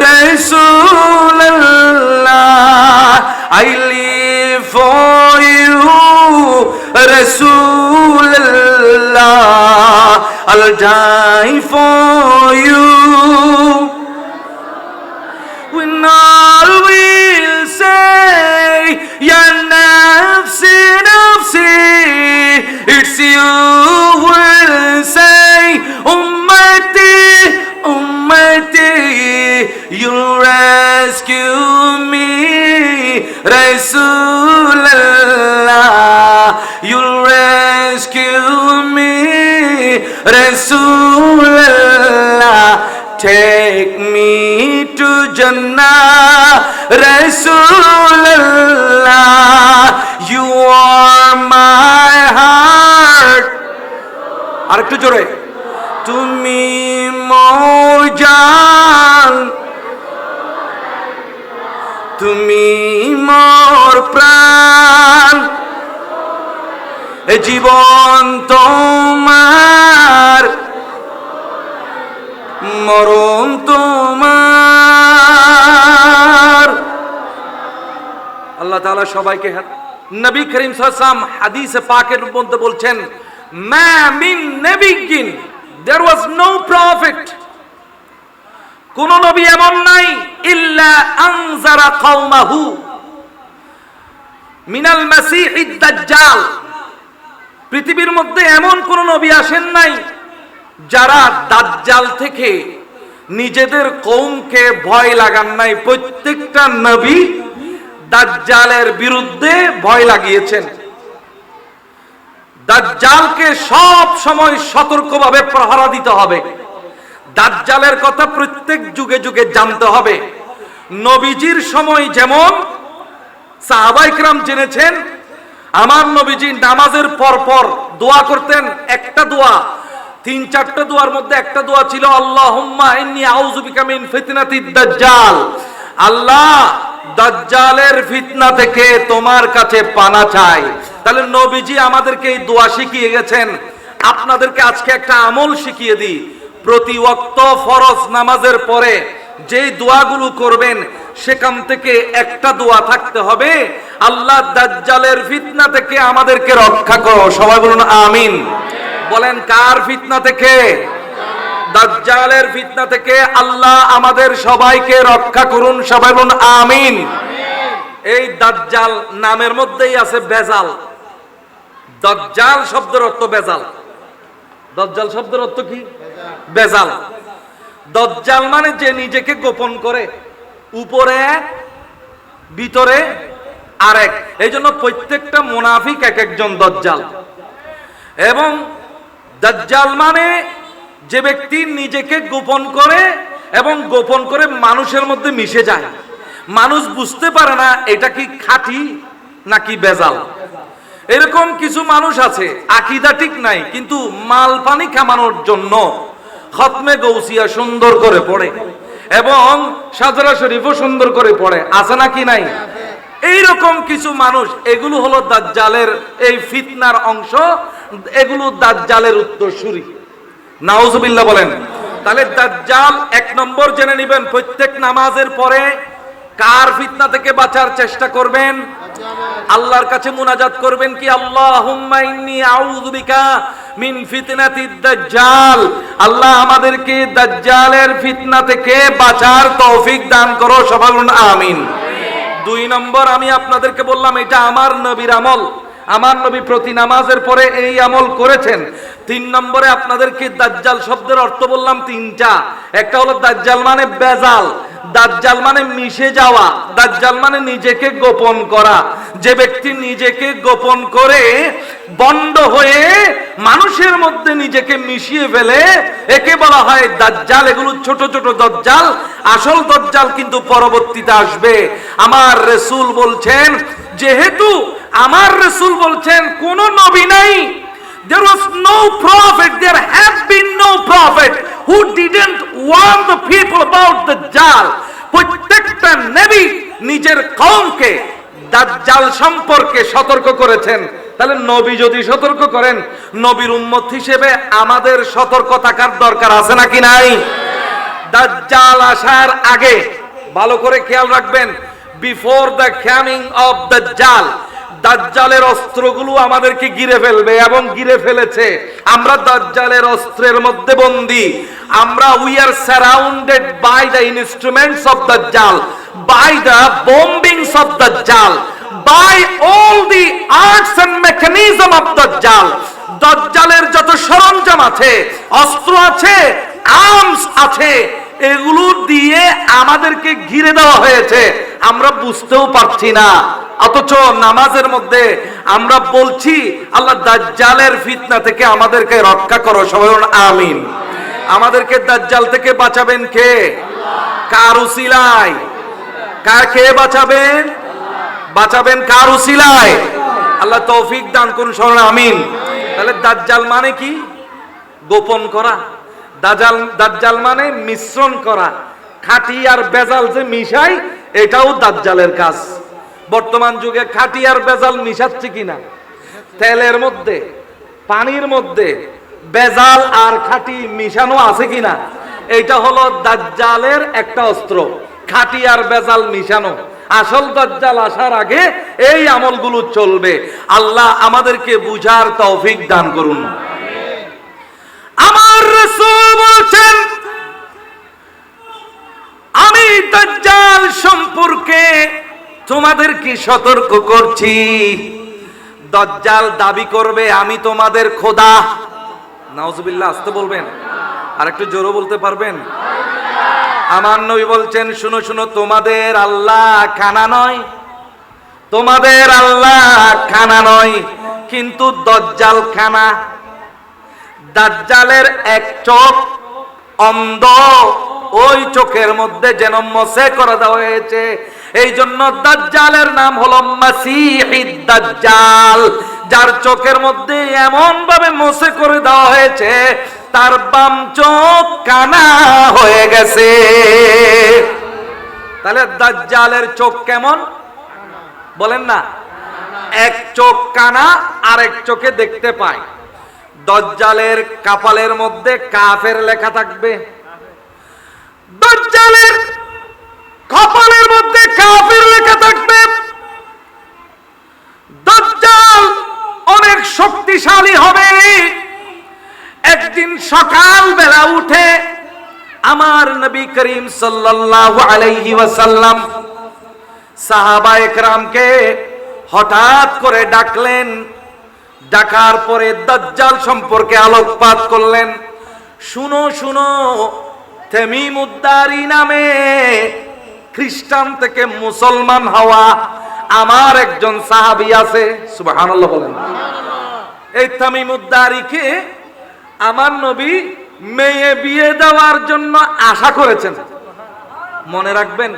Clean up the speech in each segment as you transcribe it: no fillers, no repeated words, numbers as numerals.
Rasulallah, I live for you, Rasulallah, I'll die for you. When all will say, Ya nafsi, nafsi, it's you will say, Ummati, Ummati, you'll rescue me, Rasulallah, you'll rescue me, Rasulallah, take me to Jannah, Rasulallah, you are my heart. আরেকটু জোরে, তুমি মোর জান, তুমি মোর প্রাণ, এ জীবন তোমার, মরণ তোমার। আল্লাহ তাআলা সবাইকে, নবী করিম সাল্লাল্লাহু আলাইহি ওয়াসাল্লাম হাদিসে পাকের মধ্যে বলছেন, মা মিন নাবিয়্যিন, there was no prophet, কোন নবী এমন নাই, ইল্লা আনজারা কওমাহু মিনাল মাসিহিদ দাজ্জাল, পৃথিবীর মধ্যে এমন কোন নবী আসেন নাই যারা দাজ্জাল থেকে নিজেদের কওমকে ভয় লাগান নাই। প্রত্যেকটা নবী দাজ্জালের বিরুদ্ধে ভয় লাগিয়েছেন। দাজ্জালকে সব সময় সতর্কভাবে প্রহরা দিতে হবে। দাজ্জালের কথা প্রত্যেক যুগে যুগে জানতে হবে। নবীজির সময় যেমন সাহাবায়ে কিরাম জেনেছেন, আমার নবীজি নামাজের পর পর দোয়া করতেন। একটা দোয়া, 3-4টা দোয়ার মধ্যে একটা দোয়া ছিল, আল্লাহুম্মা ইন্নী আউযু বিকা মিন ফিতনাতিদ দাজ্জাল, আল্লাহ দাজ্জালের ফিতনা থেকে তোমার কাছে পানা চাই। তাহলে নবীজি আমাদেরকে এই দোয়া শিখিয়ে গেছেন। আপনাদেরকে আজকে একটা আমল শিখিয়ে দিই। প্রতি ওয়াক্ত ফরজ নামাজের পরে যেই দোয়াগুলো করবেন সেখান থেকে একটা দোয়া থাকতে হবে, আল্লাহ দাজ্জালের ফিতনা থেকে আমাদেরকে রক্ষা করো। সবাই বলুন আমিন। বলেন, কার ফিতনা থেকে? দাজ্জালের ফিতনা থেকে আল্লাহ আমাদের সবাইকে রক্ষা করুন। সবাই বলুন আমিন। এই দাজ্জাল নামের মধ্যেই আছে বেজাল। দাজ্জাল শব্দের অর্থ বেজাল। দাজ্জাল শব্দের অর্থ কি? বেজাল। দাজ্জাল মানে যে নিজেকে গোপন করে, উপরে এক ভিতরে আরেক। এই জন্য প্রত্যেকটা মুনাফিক এক একজন দাজ্জাল। এবং দাজ্জাল মানে যে ব্যক্তি নিজেকে গোপন করে এবং গোপন করে মানুষের মধ্যে মিশে যায়। মানুষ বুঝতে পারে না এটা কি খাঁটি নাকি বেজাল। এরকম কিছু মানুষ আছে আকীদা ঠিক নাই, কিন্তু মাল পানি কামানোর জন্য খতমে গৌসিয়া সুন্দর করে পড়ে এবং সাজরা শরীফও সুন্দর করে পড়ে। আছে নাকি নাই? এইরকম কিছু মানুষ, এগুলো হলো দাজ্জালের এই ফিতনার অংশ। এগুলো দাজ্জালের উত্তরসূরি। নাউজুবিল্লাহ বলেন। তাহলে দাজ্জাল এক নম্বর জেনে নেবেন, প্রত্যেক নামাজের পরে কার ফিতনা থেকে বাঁচার চেষ্টা করবেন? আল্লাহর কাছে মুনাজাত করবেন কি, আল্লাহুম্মা ইন্নী আউযু বিকা মিন ফিতনাতিদ দাজ্জাল, আল্লাহ আমাদেরকে দাজ্জালের ফিতনা থেকে বাঁচার তৌফিক দান করো। সবাই বলুন আমিন। 2 নম্বর আমি আপনাদেরকে বললাম, এটা আমার নবীর আমল। আমার নবী প্রতি নামাজের পরে এই আমল করেছেন। 3 নম্বরে আপনাদেরকে দাজ্জাল শব্দের অর্থ বললাম 3টা। একটা হলো দাজ্জাল মানে বেজাল, দাজ্জাল মানে মিশে যাওয়া, দাজ্জাল মানে নিজেকে গোপন করা। যে ব্যক্তি নিজেকে গোপন করে বন্ড হয়ে মানুষের মধ্যে নিজেকে মিশিয়ে ফেলে, একে বলা হয় দাজ্জাল। এগুলো ছোট ছোট দাজ্জাল, আসল দাজ্জাল কিন্তু পরবর্তীতে আসবে। আমার রাসূল বলছেন, যেহেতু আমার রাসূল বলছেন কোন নবী নাই, there was no prophet, there have been no prophet who didn't warn the people about Dajjal. প্রত্যেকটা নবী নিজের কওমকে দাজ্জাল সম্পর্কে সতর্ক করেছেন। তাহলে নবী যদি সতর্ক করেন, নবীর উম্মত হিসেবে আমাদের সতর্ক থাকার দরকার আছে নাকি নাই? দাজ্জাল আসার আগে, ভালো করে খেয়াল রাখবেন, বিফোর দ্য কামিং অফ দাজ্জাল, দাজ্জালের অস্ত্রগুলো আমাদেরকে ঘিরে ফেলবে এবং ঘিরে ফেলেছে। আমরা দাজ্জালের অস্ত্রের মধ্যে বন্দী। আমরা we are surrounded by the instruments of দাজ্জাল, বাই দ্য বম্বিংস অফ দাজ্জাল, by all the arts and mechanism of দাজ্জাল। দাজ্জালের যত সরঞ্জাম আছে, অস্ত্র আছে, আর্মস আছে, এগুলো দিয়ে আমাদেরকে ঘিরে দেওয়া হয়েছে। আমরা বুঝতেও পারছি না, অথচ নামাজের মধ্যে আমরা বলছি আল্লাহ দাজ্জালের ফিতনা থেকে আমাদেরকে রক্ষা করো। সবাই বলুন আমিন। আমাদেরকে দাজ্জাল থেকে বাঁচাবেন কে? কার উসিলায়? কে বাঁচাবেন? বাঁচাবেন কার উসিলায়? আল্লাহ তৌফিক দান করুন। সবাই আমিন। তাহলে দাজ্জাল মানে কি? গোপন করা। দাজ্জাল মানে মিশ্রণ করা। খাঁটি আর বেজাল যে মিশাই, এটাও দাজ্জালের কাজ। বর্তমান যুগে খাঁটি আর বেজাল মিশাচ্ছে কিনা? তেলের মধ্যে, পানির মধ্যে বেজাল আর খাঁটি মিশানো আছে কিনা? এইটা হলো দাজ্জালের একটা অস্ত্র, খাঁটি আর বেজাল মিশানো। আসল দাজ্জাল আসার আগে এই আমলগুলো চলবে। আল্লাহ আমাদেরকে বুঝার তৌফিক দান করুন। আমার রাসূল বলছেন, আমি দাজ্জাল সম্পর্কে তোমাদেরকে সতর্ক করছি। দাজ্জাল দাবি করবে আমি তোমাদের খোদা। নাউজুবিল্লাহ, আস্তে বলবেন, আর একটু জোরে বলতে পারবেন? আমার নবী বলছেন, শুনো শুনো, তোমাদের আল্লাহ খানা নয়, তোমাদের আল্লাহ খানা নয়, কিন্তু দাজ্জাল খানা। দাজ্জালের এক চোখ অন্ধ, ওই চোখের মধ্যে যেন মসে করে দেওয়া হয়েছে। এই জন্য দাজ্জালের নাম হলো মাসিহিদ দাজ্জাল। যার চোখের মধ্যে এমন ভাবে মসে করে দেওয়া হয়েছে, তার বাম চোখ কানা হয়ে গেছে। তাহলে দাজ্জালের চোখ কেমন বলেন না? এক চোখ কানা, আরেক চোখে দেখতে পায়। দাজ্জালের কপালের মধ্যে কাফের লেখা থাকবে, দাজ্জালের কপালের মধ্যে কাফের লেখা থাকবে। দাজ্জাল অনেক শক্তিশালী হবে। একদিন সকাল বেলা উঠে আমার নবী করিম সাল্লাল্লাহু আলাইহি ওয়াসাল্লাম সাহাবায়ে কেরামকে হঠাৎ করে ডাকলেন। ডাকার পরে দাজ্জাল সম্পর্কে আলোকপাত করলেন। শুনো শুনো, তামিমুদ্দারি নামে খ্রিস্টান থেকে মুসলমান হওয়া আমার একজন সাহাবী আছে। সুবহানাল্লাহ বলেন। এই তামিমুদ্দারিকে আমার নবী মেয়ে বিয়ে দেওয়ার জন্য আশা করেছেন। মনে রাখবেন,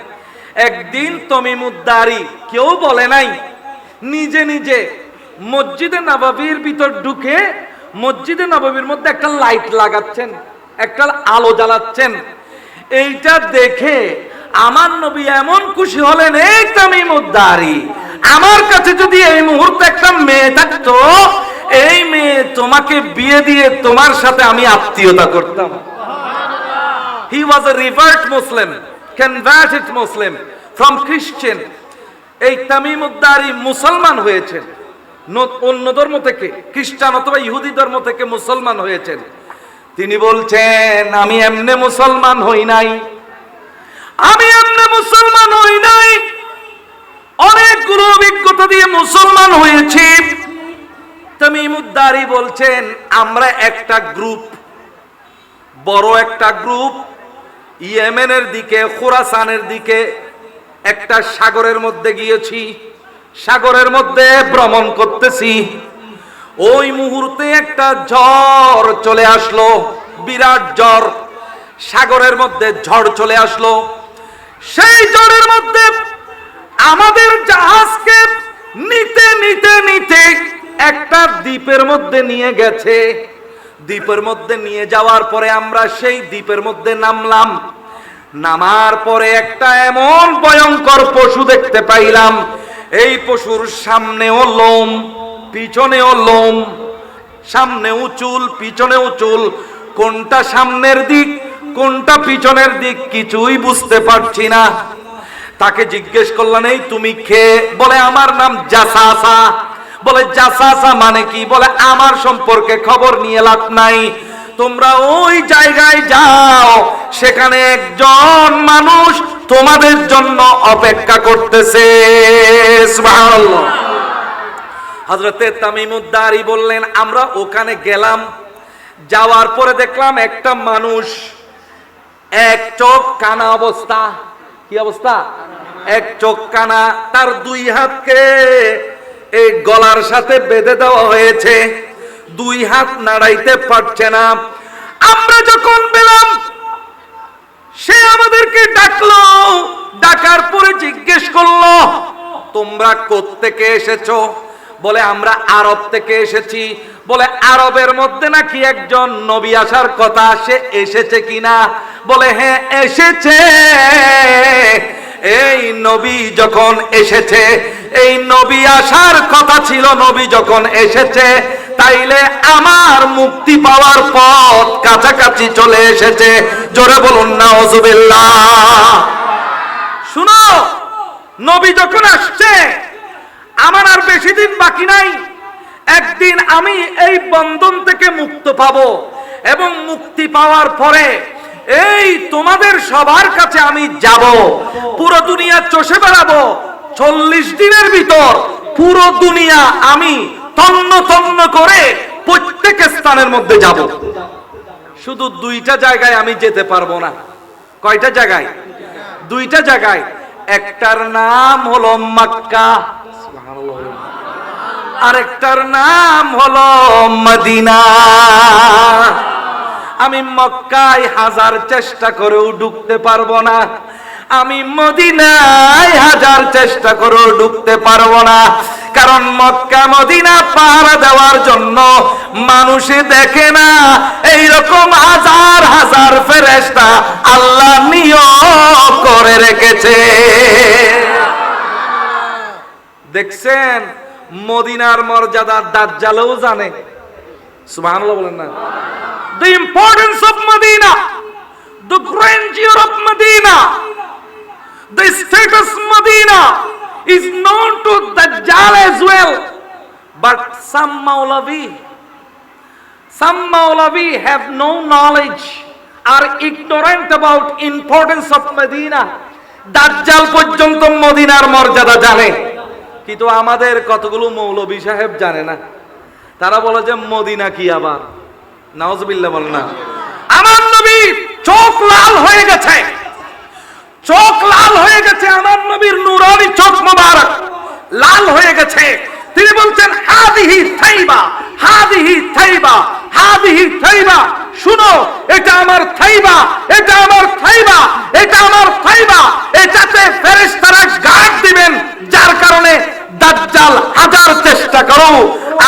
একদিন তামিমুদ্দারি, কেউ বলে নাই, নিজে নিজে মসজিদে নববীর ভিতর ঢুকে মসজিদে নববীর মধ্যে একটা লাইট লাগাচ্ছেন, একটা আলো জ্বালাচ্ছেন। এইটা দেখে আমার নবী এমন খুশি হলেন, এই তামিমুদ্দারি, আমার কাছে যদি এই মুহূর্তে একটা মেয়ে থাকতো, এই মেয়ে তোমাকে বিয়ে দিয়ে তোমার সাথে আমি আত্মীয়তা করতাম। He was a revert Muslim, converted Muslim from Christian. এই তামিমুদ্দারি মুসলমান হয়েছেন, অন্য ধর্ম থেকে, খ্রিস্টান অথবা ইহুদি ধর্ম থেকে মুসলমান হয়েছেন। তিনি বলছেন, আমি এমনি মুসলমান হই নাই, আমি এমনি মুসলমান হই নাই, অনেকগুলো অভিজ্ঞতা দিয়ে মুসলমান হয়েছি। তামিমুদ্দারি বলছেন, আমরা একটা গ্রুপ, বড় একটা গ্রুপ, ইয়েমেনের দিকে, খোরাসানের দিকে একটা সাগরের মধ্যে গিয়েছি। সাগরের মধ্যে ভ্রমণ করতেছি, ওই মুহূর্তে একটা ঝড় চলে আসলো, বিরাট ঝড়। সাগরের মধ্যে ঝড় চলে আসলো। সেই ঝড়ের মধ্যে আমাদের জাহাজকে নিতে নিতে নিতে একটা দ্বীপের মধ্যে নিয়ে গেছে। দ্বীপের মধ্যে নিয়ে যাওয়ার পরে আমরা সেই দ্বীপের মধ্যে নামলাম। নামার পরে একটা এমন ভয়ঙ্কর পশু দেখতে পাইলাম। এই পশুর সামনেও লোম, পিছনেও লোম, সামনেও চুল, পিছনেও চুল। কোনটা সামনের দিক, কোনটা পিছনের দিক কিছুই বুঝতে পারছি না। তাকে জিজ্ঞেস করলেন, এই তুমি কে? বলে আমার নাম জাসাসা। বলে জাসাসা মানে কি? বলে আমার সম্পর্কে খবর নিয়ে লাভ নাই, তোমরা ওই জায়গায় যাও, সেখানে একজন মানুষ তোমাদের জন্য অপেক্ষা করতেছে। সুবহানাল্লাহ। হযরতে তামিমুদ্দারি বললেন, আমরা ওখানে গেলাম, যাওয়ার পরে দেখলাম একটা মানুষ এক চোখ কানা অবস্থা। কি অবস্থা? এক চোখ কানা, তার দুই হাতকে এই গলার সাথে বেঁধে দেওয়া হয়েছে, দুই হাত নাড়াইতে পারছে না। আমরা যখন পেলাম, সে আমাদেরকে ডাকলো, ডাকার পরে জিজ্ঞেস করলো, তোমরা কোত্থেকে এসেছো? বলে আমরা আরব থেকে এসেছি। বলে আরবের মধ্যে নাকি একজন নবী আসার কথা, সে এসেছে কিনা? বলে হ্যাঁ এসেছে। এই নবী যখন এসেছে, এই নবী আসার কথা ছিল, নবী যখন এসেছে, তাইলে আমার মুক্তি পাওয়ার পথ কাছাকাছি চলে এসেছে। জোরে বলুন নাউজুবিল্লাহ। শুনো, নবী যখন আসছে, আমার আর বেশি দিন বাকি নাই। একদিন আমি এই বন্ধন থেকে মুক্ত পাবো, এবং মুক্তি পাওয়ার পরে এই তোমাদের সবার কাছে আমি যাব, পুরো দুনিয়া চষে বেড়াবো। 40 দিনের ভিতর পুরো দুনিয়া আমি তন্ন তন্ন করে প্রত্যেক স্থানের মধ্যে যাব। শুধু দুইটা জায়গায় আমি যেতে পারবো না। কয়টা জায়গায়? দুইটা জায়গায়। একটার নাম হলো মক্কা, আরেকটার নাম হলো মদিনা। আমি মক্কায় হাজার চেষ্টা করেও ঢুকতে পারবো না, আমি মদিনায় হাজার চেষ্টা করেও ঢুকতে পারবো না। কারণ মক্কা মদিনা পাহারা দেওয়ার জন্য মানুষে দেখে না, এইরকম হাজার হাজার ফেরেশতা আল্লাহ নিয়োগ করে রেখেছে। দেখছেন, মদিনার মর্যাদা দাজ্জালও জানে। সুবহানাল্লাহ বলেন না? The importance of Medina, the grandeur of Medina, the status of Medina is known to Dajjal as well. But some Maulavi have no knowledge, are ignorant about importance of Medina. দাজ্জাল পর্যন্ত মদিনার মর্যাদা জানে, কিন্তু আমাদের কতগুলো মৌলভী সাহেব জানে না। তারা বলে যে মদিনা কি আবার। নাউজুবিল্লাহ বলেন না। আমার নবী চোখ লাল হয়ে গেছে, চোখ লাল হয়ে গেছে, আমার নবীর নূরানি চোখ মোবারক লাল হয়ে গেছে। তিনি বলছেন হাদিহি থাইবা, হাদিহি থাইবা, হাদিহি থাইবা। শুনো, এটা আমার থাইবা, এটা আমার থাইবা, এটা আমার থাইবা। এটাতে ফেরেশতারা গার্ড দিবেন, যার কারণে দাজ্জাল হাজার চেষ্টা করো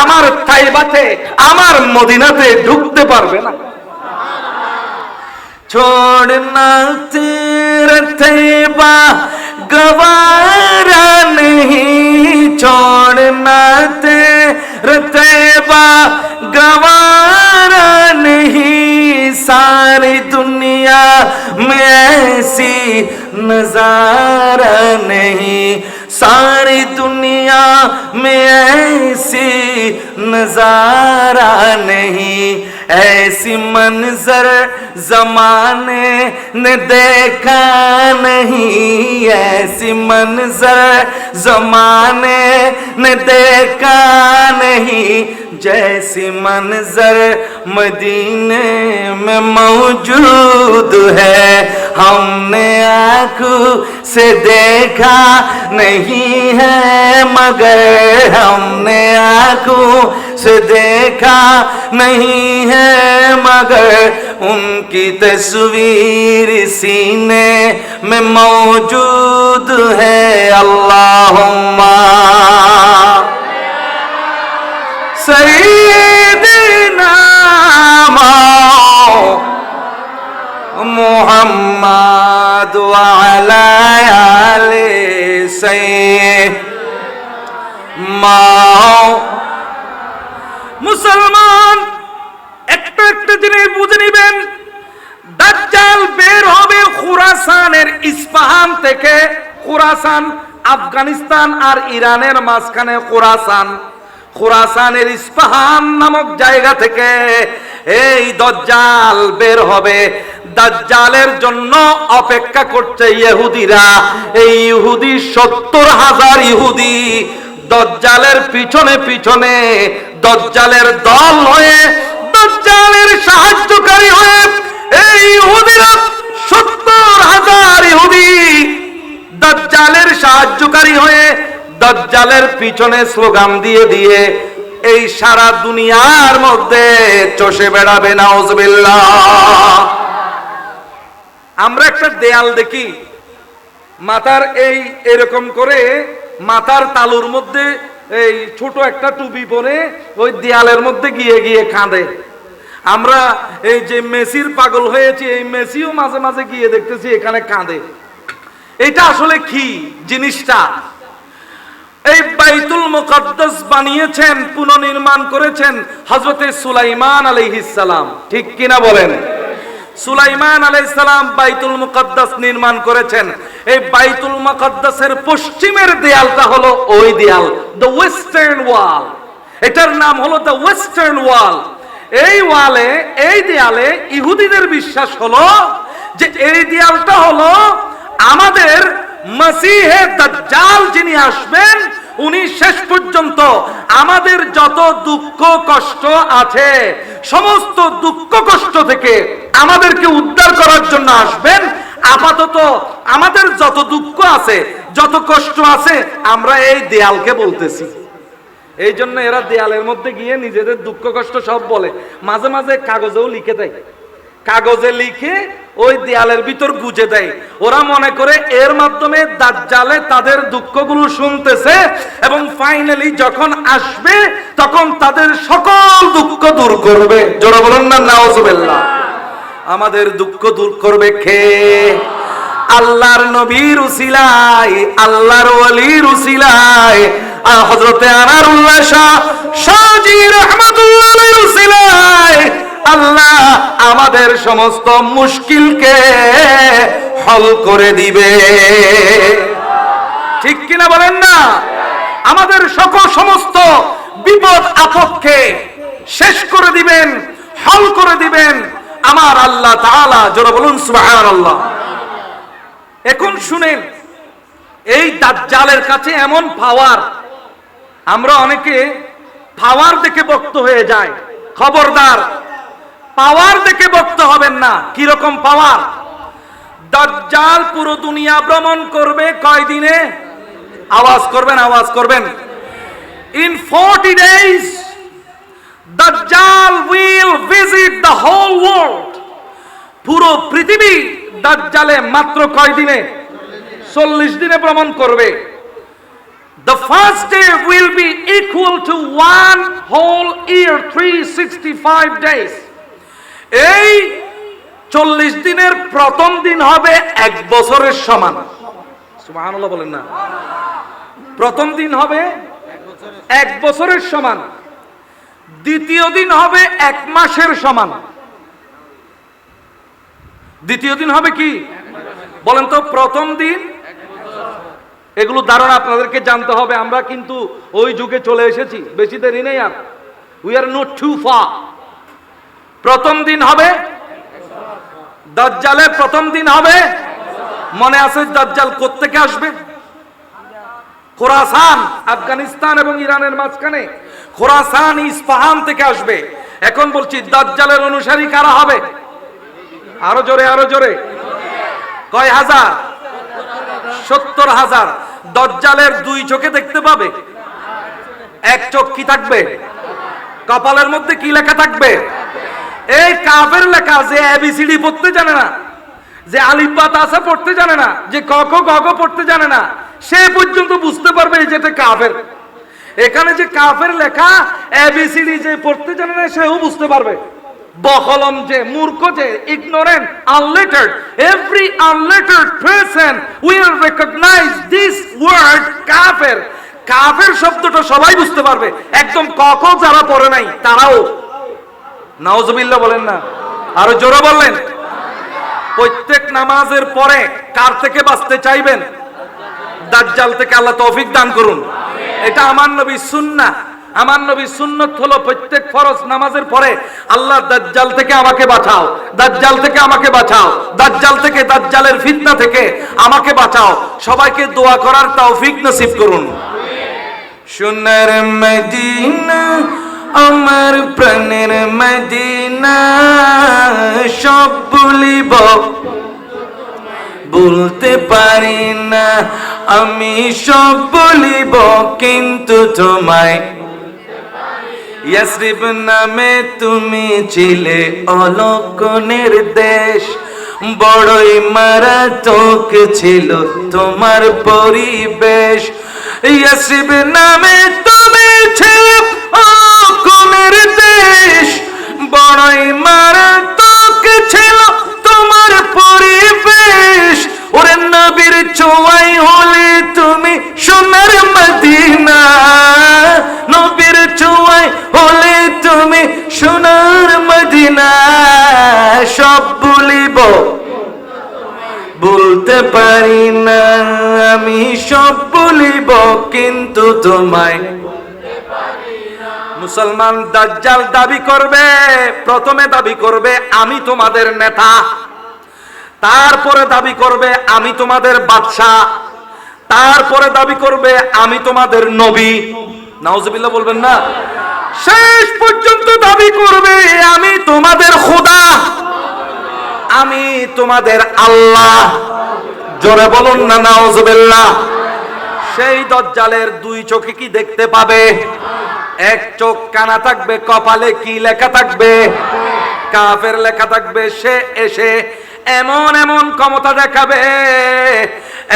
আমার থাইবাতে, আমার মদিনাতে ঢুকতে পারবে না। छोड़ना तेरा तैबा गवारा नहीं, छोड़ना तेरा तैबा गवारा नहीं, सारी दुनिया में ऐसी नजारा नहीं, सारी दुनिया में ऐसी नजारा नहीं, ऐसी मंजर जमाने ने देखा नहीं, ऐसी मंजर जमाने ने देखा नहीं, जैसी मंजर मदीने में मौजूद है, हमने आँखों से देखा नहीं है, मगर हमने आँखों से देखा नहीं है, मगर उनकी तस्वीर सीने में मौजूद है। अल्लाहुम्मा सय्यिदना मुहम्मद व अला आले सय्यिदना। মুসলমান একটা একটা জিনিস বুঝে নিবেন, দাজ্জাল বের হবে খুরাসানের ইস্পাহান থেকে। খুরাসান আফগানিস্তান আর ইরানের মাঝখানে খুরাসান, খুরাসানের ইস্পাহান নামক জায়গা থেকে এই দাজ্জাল বের হবে। দাজ্জালের জন্য অপেক্ষা করছে ইহুদিরা। এই ইহুদি 70,000 ইহুদি দাজ্জালের পিছনে পিছনে, দাজ্জালের দল হয়ে, দাজ্জালের সাহায্যকারী হয়ে এই ইহুদিরা 70,000 ইহুদি দাজ্জালের সাহায্যকারী হয়ে দাজ্জালের পিছনে স্লোগান দিয়ে দিয়ে এই সারা দুনিয়ার মধ্যে চষে বেড়াবে। নাউজুবিল্লাহ। আমরা একটা দেয়াল দেখি, মাথার এই এরকম করে মাথার তালুর মধ্যে এই ছোট একটা টুপি পরে ওই দেয়ালের মধ্যে গিয়ে গিয়ে কাঁদে। আমরা এই যে মেসির পাগল হয়েছি, এই মেসিও মাঝে মাঝে গিয়ে দেখতেছি এখানে কাঁদে। এটা আসলে কি জিনিসটা? এই বাইতুল মুকাদ্দাস বানিয়েছেন, পুনর্নির্মাণ করেছেন হযরতে সুলাইমান আলাইহিস সালাম, ঠিক কিনা বলেন? সুলাইমান আলাইহিস সালাম বাইতুল মুকাদ্দাস নির্মাণ করেছেন। এই বাইতুল মুকাদ্দাসের পশ্চিমের দেয়ালটা হলো ওই দেয়াল, দ্য ওয়েস্টার্ন ওয়াল। এটার নাম হলো দ্য ওয়েস্টার্ন ওয়াল। এই ওয়ালে, এই দেয়ালে ইহুদিদের বিশ্বাস হলো যে এই দেয়ালটা হলো আমাদের মসিহে দাজ্জাল যিনি আসবেন, উনি শেষ পর্যন্ত আমাদের যত দুঃখ কষ্ট আছে সমস্ত দুঃখ কষ্ট থেকে আমাদেরকে উদ্ধার করার জন্য আসবেন। আপাতত আমাদের যত দুঃখ আছে, যত কষ্ট আছে, আমরা এই দেয়ালকে বলতেছি। এই জন্য এরা দেয়ালের মধ্যে গিয়ে নিজেদের দুঃখ কষ্ট সব বলে, মাঝে মাঝে কাগজেও লিখে দেয়, কাগজে লিখে ওই দেয়ালের ভিতর গুজে দেয়। ওরা মনে করে এর মাধ্যমে দাজ্জালে তাদের দুঃখগুলো শুনতেছে এবং ফাইনালি যখন আসবে তখন তাদের সকল দুঃখ দূর করবে। জোরে বলুন না নাউজুবিল্লাহ। আমাদের দুঃখ দূর করবে কে? আল্লাহর নবীর উসিলায়, আল্লাহর ওলির উসিলায়, হযরতে আনারুল্লাহ শাহ শাহজি রাহমাতুল্লাহ আলাইহির উসিলায় আল্লাহ আমাদের সমস্ত মুশকিলকে হল করে দিবে। ঠিক কিনা বলেন না? আমাদের সমস্ত বিপদ আপদকে শেষ করে দিবেন, হল করে দিবেন আমার আল্লাহ তাআলা। জোরে বলুন সুবহানাল্লাহ। এখন শুনেন, এই দাজ্জালের কাছে এমন পাওয়ার, আমরা অনেকে পাওয়ার দেখে বক্ত হয়ে যায়। খবরদার, পাওয়ার দেখে বক্ত হবেন না। কি রকম পাওয়ার? দাজ্জাল পুরো দুনিয়া ভ্রমণ করবে কয় দিনে? আওয়াজ করবেন, আওয়াজ করবেন। In 40 days দাজ্জাল will visit the whole world. পুরো পৃথিবী দাজ্জালে মাত্র কয় দিনে? 40 দিনে ভ্রমণ করবে। The first day will be equal to one whole year, 365 days. এই 40 দিনের প্রথম দিন হবে 1 বছরের সমান। সুবহানাল্লাহ বলেন না? প্রথম দিন হবে 1 বছরের সমান, দ্বিতীয় দিন হবে 1 মাসের সমান। দ্বিতীয় দিন হবে কি বলেন তো? প্রথম দিন। এগুলো ধারণা আপনাদেরকে জানতে হবে। আমরা কিন্তু ওই যুগে চলে এসেছি, বেশি দেরি নেই আর। We are not too far. প্রথম দিন হবে দাজ্জালের প্রথম দিন হবে। মনে আছে দাজ্জাল কোত্থেকে আসবে? খোরাসান, আফগানিস্তান এবং ইরানের মাঝখানে খোরাসান, ইস্পাহান থেকে আসবে। এখন বলছি দাজ্জালের অনুসারী কারা হবে? আরো জোরে, আরো জোরে। কয় হাজার? 70,000। দাজ্জালের 2 চোখে দেখতে পাবে। 1 চোখ কি থাকবে? কপালের মধ্যে কি লেখা থাকবে? এই কাফের লেখা। যে এবিসিডি পড়তে জানে না, যে আলিফ বা তাসা পড়তে জানে না, যে ক খ গ ঘ পড়তে জানে না, সে পর্যন্ত বুঝতে পারবে যেটা কাফের। এখানে যে কাফের লেখা, এবিসিডি যে পড়তে জানে না সেও বুঝতে পারবে। বখলম যে, মূর্খ যে, ignorant, unlettered, every unlettered person will recognize this word কাফের। কাফের শব্দটা সবাই বুঝতে পারবে, একদম ক খ যারা পড়ে নাই তারাও। নাউজুবিল্লাহ বলেন না? আরো জোরে বললেন। প্রত্যেক নামাজের পরে কার থেকে বাঁচতে চাইবেন? দাজ্জাল থেকে। আল্লাহ তৌফিক দান করুন। এটা আমার নবীর সুন্নাহ। আমার নবীর সুন্নত হলো প্রত্যেক ফরজ নামাজের পরে আল্লাহ দাজ্জাল থেকে আমাকে বাঁচাও, দাজ্জাল থেকে আমাকে বাঁচাও, দাজ্জাল থেকে, দাজ্জালের ফিতনা থেকে আমাকে বাঁচাও। সবাইকে দোয়া করার তৌফিক নসিব করুন। সোনার মদিনা আমার প্রাণের মদিনা, সব ভুলিব বলতে পারি না আমি, সব বলিব কিন্তু তোমায়। ইয়াসরিব নামে তুমি ছিলে অলক্ষণের দেশ, বড়ই মারাত্মক ছিল তোমার পরিবেশ। ইয়াসরিব নামে তুমি ছিলে অলক্ষণের দেশ, বড়ই মারাত্মক ছিল তোমার পরিবেশ। ওরে নবীর ছোঁয়ায় হলে তুমি সোনার মদিনা, নবীর ছোঁয়ায় হলে তুমি সোনার মদিনা, সব ভুলিব বলতে পারি না আমি, সব ভুলিব কিন্তু তোমায়। মুসলমান দাজ্জাল দাবি করবে, প্রথমে দাবি করবে আমি তোমাদের নেতা, তারপরে দাবি করবে আমি তোমাদের বাদশাহ, তারপরে দাবি করবে আমি তোমাদের নবী। নাউজুবিল্লাহ বলবেন না? শেষ পর্যন্ত দাবি করবে আমি তোমাদের খোদা, আমি তোমাদের আল্লাহ। জোরে বলুন না নাউজুবিল্লাহ। সেই দাজ্জালের দুই চোখে কি দেখতে পাবে? এক চোখ কানা থাকবে, কপালে কি লেখা থাকবে? কাফের লেখা থাকবে। সে এসে এমন এমন ক্ষমতা দেখাবে,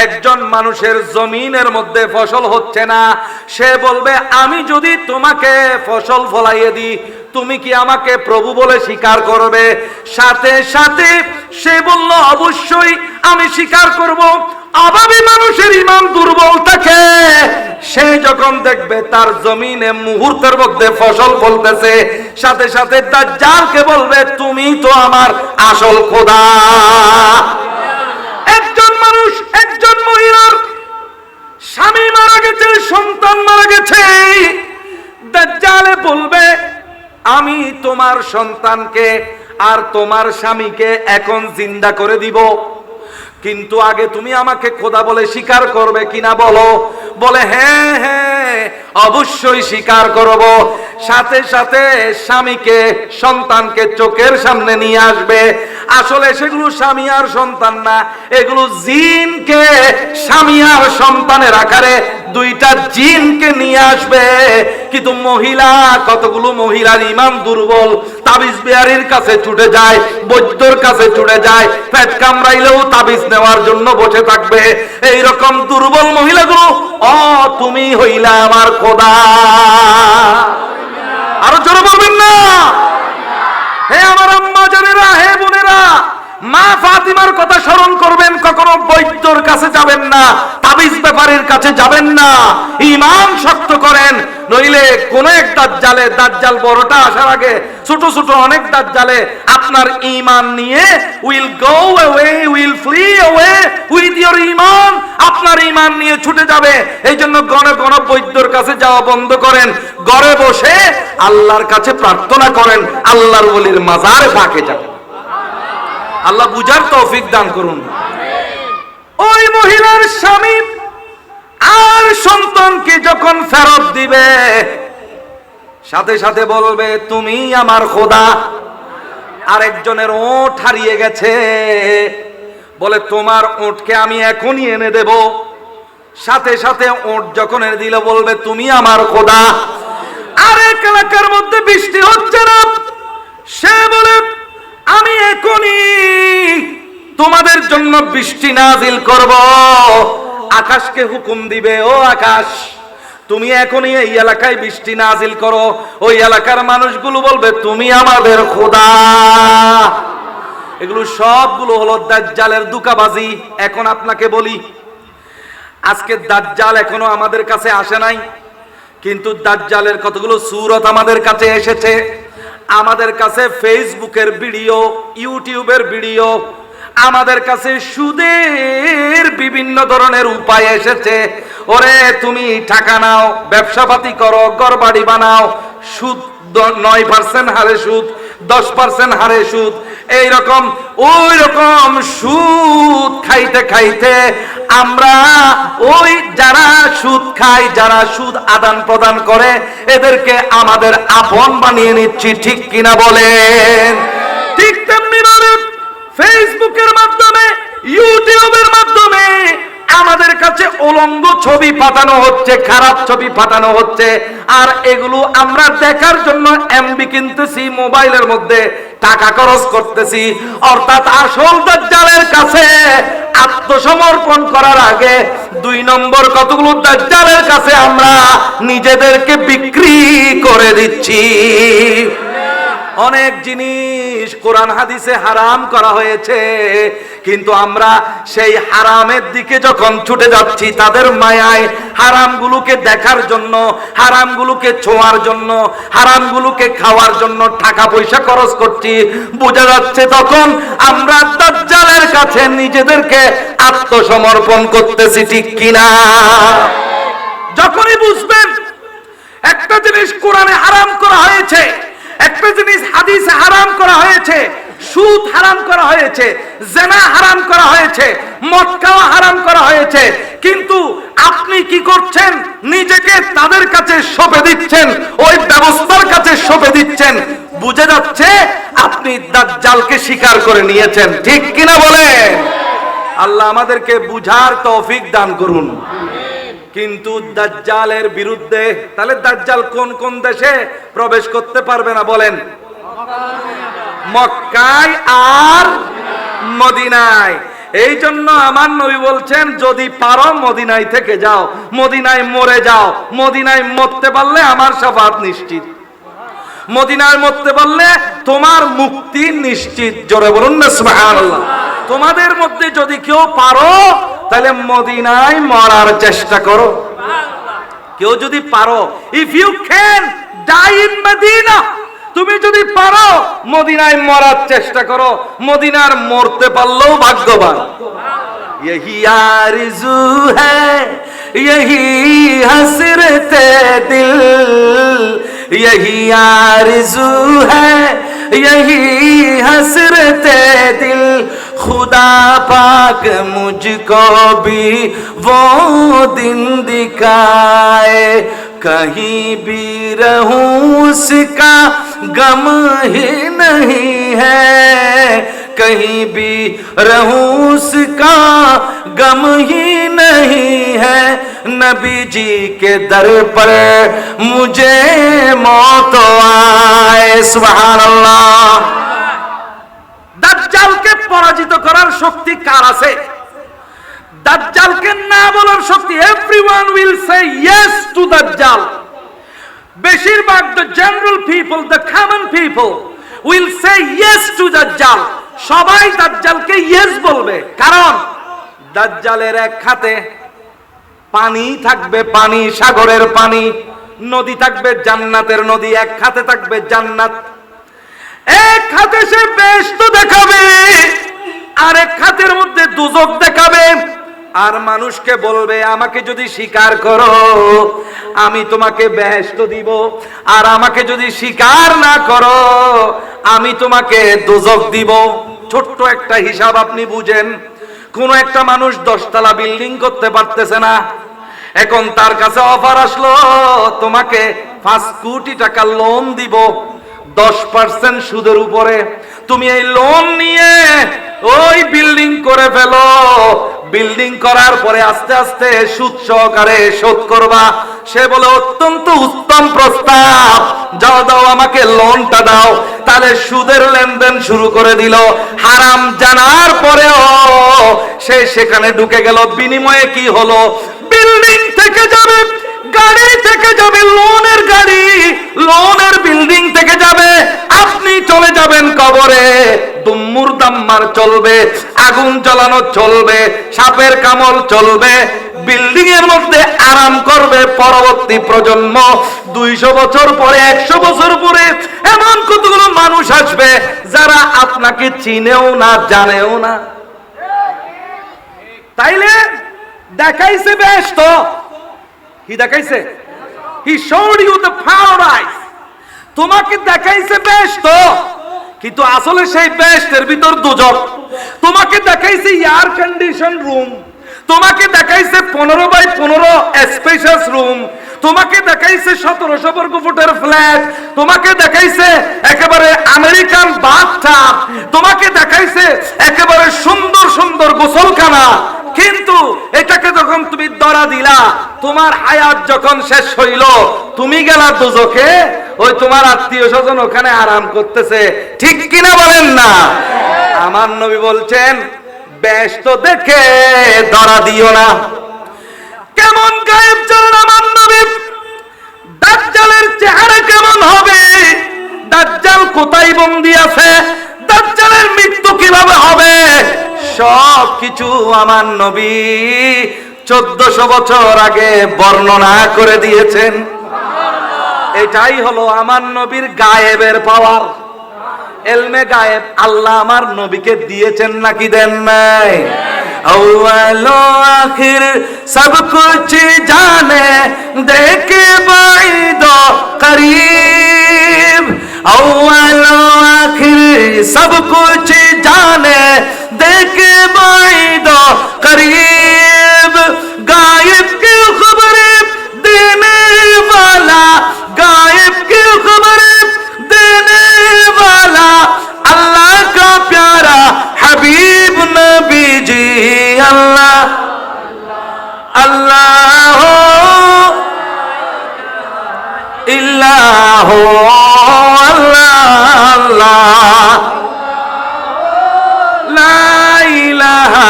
একজন মানুষের জমিনের মধ্যে ফসল হচ্ছে না, সে বলবে আমি যদি তোমাকে ফসল ফলাইয়ে দিই তুমি কি আমাকে প্রভু বলে স্বীকার করবে? সাথে সাথে সে বলল অবশ্যই আমি স্বীকার করব। অভাবী মানুষের ঈমান দুর্বল থাকে, সে যখন দেখবে তার জমিনে মুহূর্তের মধ্যে ফসল ফলতেছে, সাথে সাথে দাজ্জালকে বলবে তুমি তো আমার আসল খোদা। একজন মানুষ, একজন মহিলার স্বামী মারা গেছে, সন্তান মারা গেছে, দাজ্জালে বলবে আমি তোমার সন্তানকে আর তোমার স্বামীকে এখন জিন্দা করে দিব, কিন্তু আগে তুমি আমাকে খোদা বলে স্বীকার করবে কিনা বলো। বলে হ্যাঁ হ্যাঁ অবশ্যই স্বীকার করব। সাথে সাথে স্বামীকে, সন্তানকে চোখের সামনে নিয়ে আসবে। আসলে সেগুলো স্বামী আর সন্তান না, এগুলো জিনকে স্বামী আর সন্তানের আকারে দুইটা জিনকে নিয়ে আসবে। কিন্তু মহিলা, কতগুলো মহিলার ঈমান দুর্বল, তাবিজ বিহারীর কাছে ছুটে যায়, বৈদ্যর কাছে ছুটে যায়, পেট কামড়াইলেও তাবিজ নেওয়ার জন্য বসে থাকবে। এইরকম দুর্বল মহিলাগুলো তুমি হইলা আমার খোদা। আরো জোরে বলবেন না? হে আমার আম্মা জানেরা, হে বোনেরা, মা ফাতিমার কথা স্মরণ করবেন, কখনো বৈদ্যর কাছে যাবেন না, তাবিজ ব্যাপারীর কাছে যাবেন না, ঈমান শক্ত করেন। নইলে কোন এক দাজ্জালে, দাজ্জাল বড়টা আসার আগে ছোট ছোট অনেক দাজ্জালে আপনার ঈমান নিয়ে will go away, will flee away with your ঈমান, আপনার ঈমান নিয়ে ছুটে যাবে। এই জন্য গণে গণ বৈদ্যর কাছে যাওয়া বন্ধ করেন, ঘরে বসে আল্লাহর কাছে প্রার্থনা করেন, আল্লাহর ওলির মাজারে পাকে যাবেন। আল্লাহ বুঝার তৌফিক দান করুন। ওই মহিলার স্বামী আর সন্তানকে যখন ফেরত দিবে, সাথে সাথে বলবে তুমি আমার খোদা। আরেকজনের ওট হারিয়ে গেছে, বলে তোমার ওটকে আমি এখনই এনে দেব। সাথে সাথে ওট যখন এনে দিল বলবে তুমি আমার খোদা। আরেক এলাকার মধ্যে বৃষ্টি হচ্ছে না, সে বলে আমি এখনই তোমাদের জন্য বৃষ্টি নাজিল করব। আকাশকে হুকুম দিবে, ও আকাশ তুমি এখনই এই এলাকায় বৃষ্টি নাজিল করো। ওই এলাকার মানুষগুলো বলবে তুমি আমাদের খোদা। এগুলো সবগুলো হলো দাজ্জালের দুকাবাজি। এখন আপনাকে বলি, আজকে দাজ্জাল এখনো আমাদের কাছে আসে নাই, কিন্তু দাজ্জালের কতগুলো সূরত আমাদের কাছে এসেছে। আমাদের কাছে ফেসবুকের ভিডিও, ইউটিউবের ভিডিও, আমাদের কাছে সুদের বিভিন্ন ধরনের উপায় এসেছে। ওরে তুমি টাকা নাও, ব্যবসাপাতি করো, ঘরবাড়ি বানাও, সুদ 9% হারে সুদ, 10% হারে সুদ, এইরকম ওই রকম সুদ খাইতে খাইতে আমরা ওই যারা সুদ খায়, যারা সুদ আদান প্রদান করে, এদেরকে আমাদের আপন বানিয়ে নিচ্ছি। ঠিক কিনা বলেন? ঠিক তেমনি ভাবে ফেসবুকের মাধ্যমে, ইউটিউবের মাধ্যমে আমাদের কাছে উলঙ্গ ছবি পাঠানো হচ্ছে, খারাপ ছবি পাঠানো হচ্ছে, আর এগুলো আমরা দেখার জন্য এমবি কিনতেছি, মোবাইলের মধ্যে টাকা খরচ করতেছি। অর্থাৎ আসল দাজ্জালের কাছে আত্মসমর্পণ করার আগে 2 নম্বর কতগুলো দাজ্জালের কাছে আমরা নিজেদেরকে বিক্রি করে দিচ্ছি। অনেক জিনিস কোরআন হাদিসে হারাম করা হয়েছে, কিন্তু আমরা সেই হারামের দিকে যখন ছুটে যাচ্ছি, তাদের মায়ায় হারামগুলোকে দেখার জন্য, হারামগুলোকে ছোঁয়ার জন্য, হারামগুলোকে খাওয়ার জন্য টাকা পয়সা খরচ করছি, বোঝা যাচ্ছে তখন আমরা দাজ্জালের কাছে নিজেদেরকে আত্মসমর্পণ করতেছি। ঠিক কিনা? যখনই বুঝবেন একটা জিনিস কোরআনে হারাম করা হয়েছে, একটা জিনিস হাদিসে হারাম করা হয়েছে, সুদ হারাম করা হয়েছে, জেনা হারাম করা হয়েছে, মদ খাওয়া হারাম করা হয়েছে, কিন্তু আপনি কি করছেন? নিজেকে তাদের কাছে সঁপে দিচ্ছেন, ওই ব্যবস্থার কাছে সঁপে দিচ্ছেন, বুঝে যাচ্ছে আপনি দাজ্জালকে স্বীকার করে নিয়েছেন। ঠিক কিনা বলেন? আল্লাহ আমাদেরকে বুঝার তৌফিক দান করুন। কিন্তু দাজ্জালের বিরুদ্ধে, তাহলে দাজ্জাল কোন কোন দেশে প্রবেশ করতে পারবে না বলেন? মক্কায় আর মদিনায়। এই জন্য আমার নবী বলছেন, যদি পারো মদিনায় থেকে যাও, মদিনায় মরে যাও। মদিনায় মরতে পারলে আমার শাফাত নিশ্চিত, মদিনায় মরতে পারলে তোমার মুক্তি নিশ্চিত। জোরে বলুন না সুবহানাল্লাহ। তোমাদের মধ্যে যদি কেউ পারো, তাহলে মদিনায় মরার চেষ্টা করো। কেউ যদি পারো, if you can die in Medina, তুমি যদি পারো মদিনায় মরার চেষ্টা করো। মদিনার মরতে পারলেও ভাগ্যবান। यही आरज़ू है, यही हसरते दिल, यही आरज़ू है, यही हसरते दिल, खुदा पाक मुझको भी वो दिन दिखाए, कहीं भी रहूं उसका गम ही नहीं है, कहीं भी रहूं उसका गम ही नहीं है, नबी जी के दर पर मुझे मौत आए। सुबहानाल्लाह। দাজ্জালকে পরাজিত করার শক্তি কার আছে? দাজ্জালকে না বলার শক্তি, everyone will say yes to Dajjal. বেশিরভাগ the general people, the common people will say yes to Dajjal. সবাই দাজ্জালকে ইয়েস বলবে, কারণ দাজ্জালের এক হাতে পানি থাকবে, পানি সাগরের পানি, নদী থাকবে জান্নাতের নদী, এক হাতে থাকবে জান্নাত, এক হাতে সে বেহেশত দেখাবে, আর এক হাতের মধ্যে দুজক দেখাবে, আর মানুষকে বলবে আমাকে যদি স্বীকার করো আমি তোমাকে বেহেশত দিব, আর আমাকে যদি স্বীকার না করো আমি তোমাকে দোজখ দিব। ছোট্ট একটা হিসাব আপনি বুঝেন, কোন একটা মানুষ 10 তলা বিল্ডিং করতে পারতেছে না, এখন তার কাছে অফার আসলো তোমাকে 5 কোটি টাকা লোন দিব 10% সুদের উপরে, তুমি এই লোন নিয়ে ওই বিল্ডিং করে ফেলো, বিল্ডিং করার পরে আস্তে আস্তে সুদ সহকারে শোধ করবা। সে বলে অত্যন্ত উত্তম প্রস্তাব, যাও দাও আমাকে লোনটা দাও। তাহলে সুদের লেনদেন শুরু করে দিল, হারাম জানার পরেও সে সেখানে ঢুকে গেল। বিনিময়ে কি হলো? বিল্ডিং থেকে যাবে, গাড়ি থেকে যাবে, লোনের গাড়ি, লোনের বিল্ডিং থেকে যাবে, আপনি চলে যাবেন কবরে। দুম্মুর দাম্মার চলবে, আগুন জ্বালানো চলবে, সাপের কামড় চলবে, বিল্ডিং এর মধ্যে আরাম করবে পরবর্তী প্রজন্ম। 200 বছর পরে, 100 বছর পরে এমন কতগুলো মানুষ আসবে যারা আপনাকে চিনেও না, জানেও না। তাইলে দেখাইছে বেহেশত, কি দেখাইছে? He showed you the paradise. তোমাকে দেখাইছে বেহেশত, কিন্তু আসলে সেই বেহেশতের ভিতর দোজখ। তোমাকে দেখাইছে এয়ার কন্ডিশন রুম, তোমাকে দেখাইছে 15x15 স্পেশাস রুম, তোমাকে দেখাইছে 1700 বর্গ ফুটের ফ্ল্যাট, তোমাকে দেখাইছে একেবারে আমেরিকান বাথটাব, তোমাকে দেখাইছে একেবারে সুন্দর সুন্দর গোসলখানা। কিন্তু এটাকে যখন তুমি ধরা দিলা, তোমার হায়াত যখন শেষ হইল, তুমি গেলা দোজখে, ওই তোমার আত্মীয় স্বজন ওখানে আরাম করতেছে। ঠিক কিনা বলেন না? আমার নবী বলছেন বেহেশত দেখে ধরা দিও না। কেমন গায়েব জানেন আমার নবী? দাজ্জালের চেহারা কেমন হবে, দাজ্জাল কোথায় বন্দী আছে, দাজ্জালের মৃত্যু কিভাবে হবে, সব কিছু আমার নবী 1400 বছর আগে বর্ণনা করে দিয়েছেন। এটাই হলো আমার নবীর গায়েবের পাওয়ার। এলমে গায়েব আল্লাহ আমার নবীকে দিয়েছেন নাকি দেন নাই? अव्वल आखिर सब कुछ जाने देखे बाइदो करीब, अव्वल आखिर सब कुछ जाने देखे बाइदो करीब, गायब की खबर देने वाला, गायब की खबर देने वाला अल्लाह का प्यारा हबीब नबी जी। अल्लाह अल्लाह इल्लाह अल्लाह अल्लाह ला इलाहा।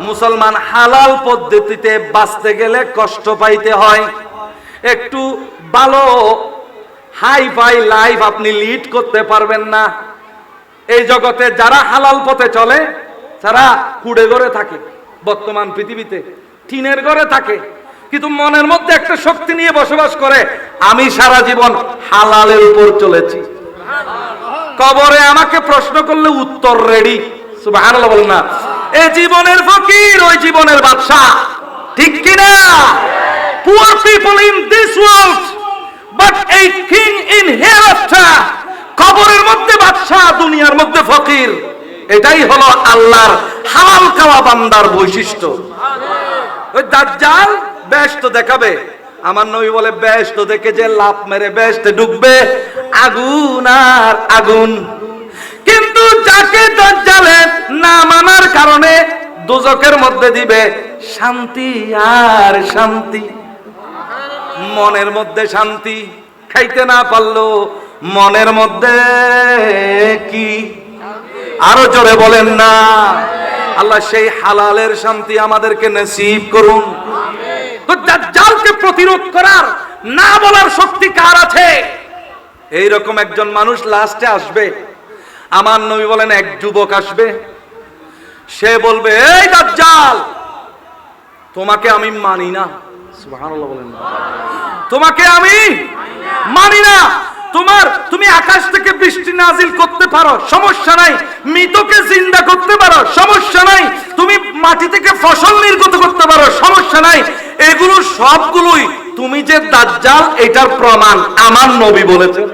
মুসলমান হালাল পদ্ধতিতে বাঁচতে গেলে কষ্ট পাইতে হয়। একটু ভালো হাই ফাই লাইফ আপনি লিড করতে পারবেন না। এই জগতে যারা হালাল পথে চলে, তারা কুড়ে ঘরে থাকে, বর্তমান পৃথিবীতে টিনের ঘরে থাকে, কিন্তু মনের মধ্যে একটা শক্তি নিয়ে বসবাস করে, আমি সারা জীবন হালালের উপর চলেছি। কবরে আমাকে প্রশ্ন করলে উত্তর রেডি। সুবহানাল্লাহ বলেন না? এই জীবনের ফকির, ওই জীবনের বাদশা। ঠিক কিনা? Poor people in this world but a king in hereafter. কবরের মধ্যে বাদশা, দুনিয়ার মধ্যে ফকির। এটাই হলো আল্লাহর হালাল খাওয়া বান্দার বৈশিষ্ট্য। ওই দাজ্জাল বেহেশত দেখাবে, আমার নবী বলে বেহেশত দেখে যে লাফ মেরে বেহেশতে ঢুকবে, আগুন আর আগুন। কিন্তু যাকে দাজ্জালের না মানার কারণে দোজখের মধ্যে দিবে, শান্তি আর শান্তি, মনের মধ্যে শান্তি। খাইতে না পারলো মনের মধ্যে কি? আরো জোরে বলেন না? আল্লাহ সেই হালালের শান্তি আমাদেরকে নসিব করুন। তো দাজ্জালকে প্রতিরোধ করার না বলার শক্তি কার আছে? এইরকম একজন মানুষ লাস্টে আসবে। আমার নবী বলেন এক যুবক আসবে, সে বলবে এই দাজ্জাল, তোমাকে আমি মানি না। সুবহানাল্লাহ বলেন না? তোমাকে আমি মানি না। তুমি আকাশ থেকে বৃষ্টি নাজিল করতে পারো, সমস্যা নাই। মৃতকে জিন্দা করতে পারো, সমস্যা নাই। তুমি মাটি থেকে ফসল নির্গত করতে পারো, সমস্যা নাই। এগুলো সবগুলোই তুমি যে দাজ্জাল, এটার প্রমাণ আমার নবী বলেছেন।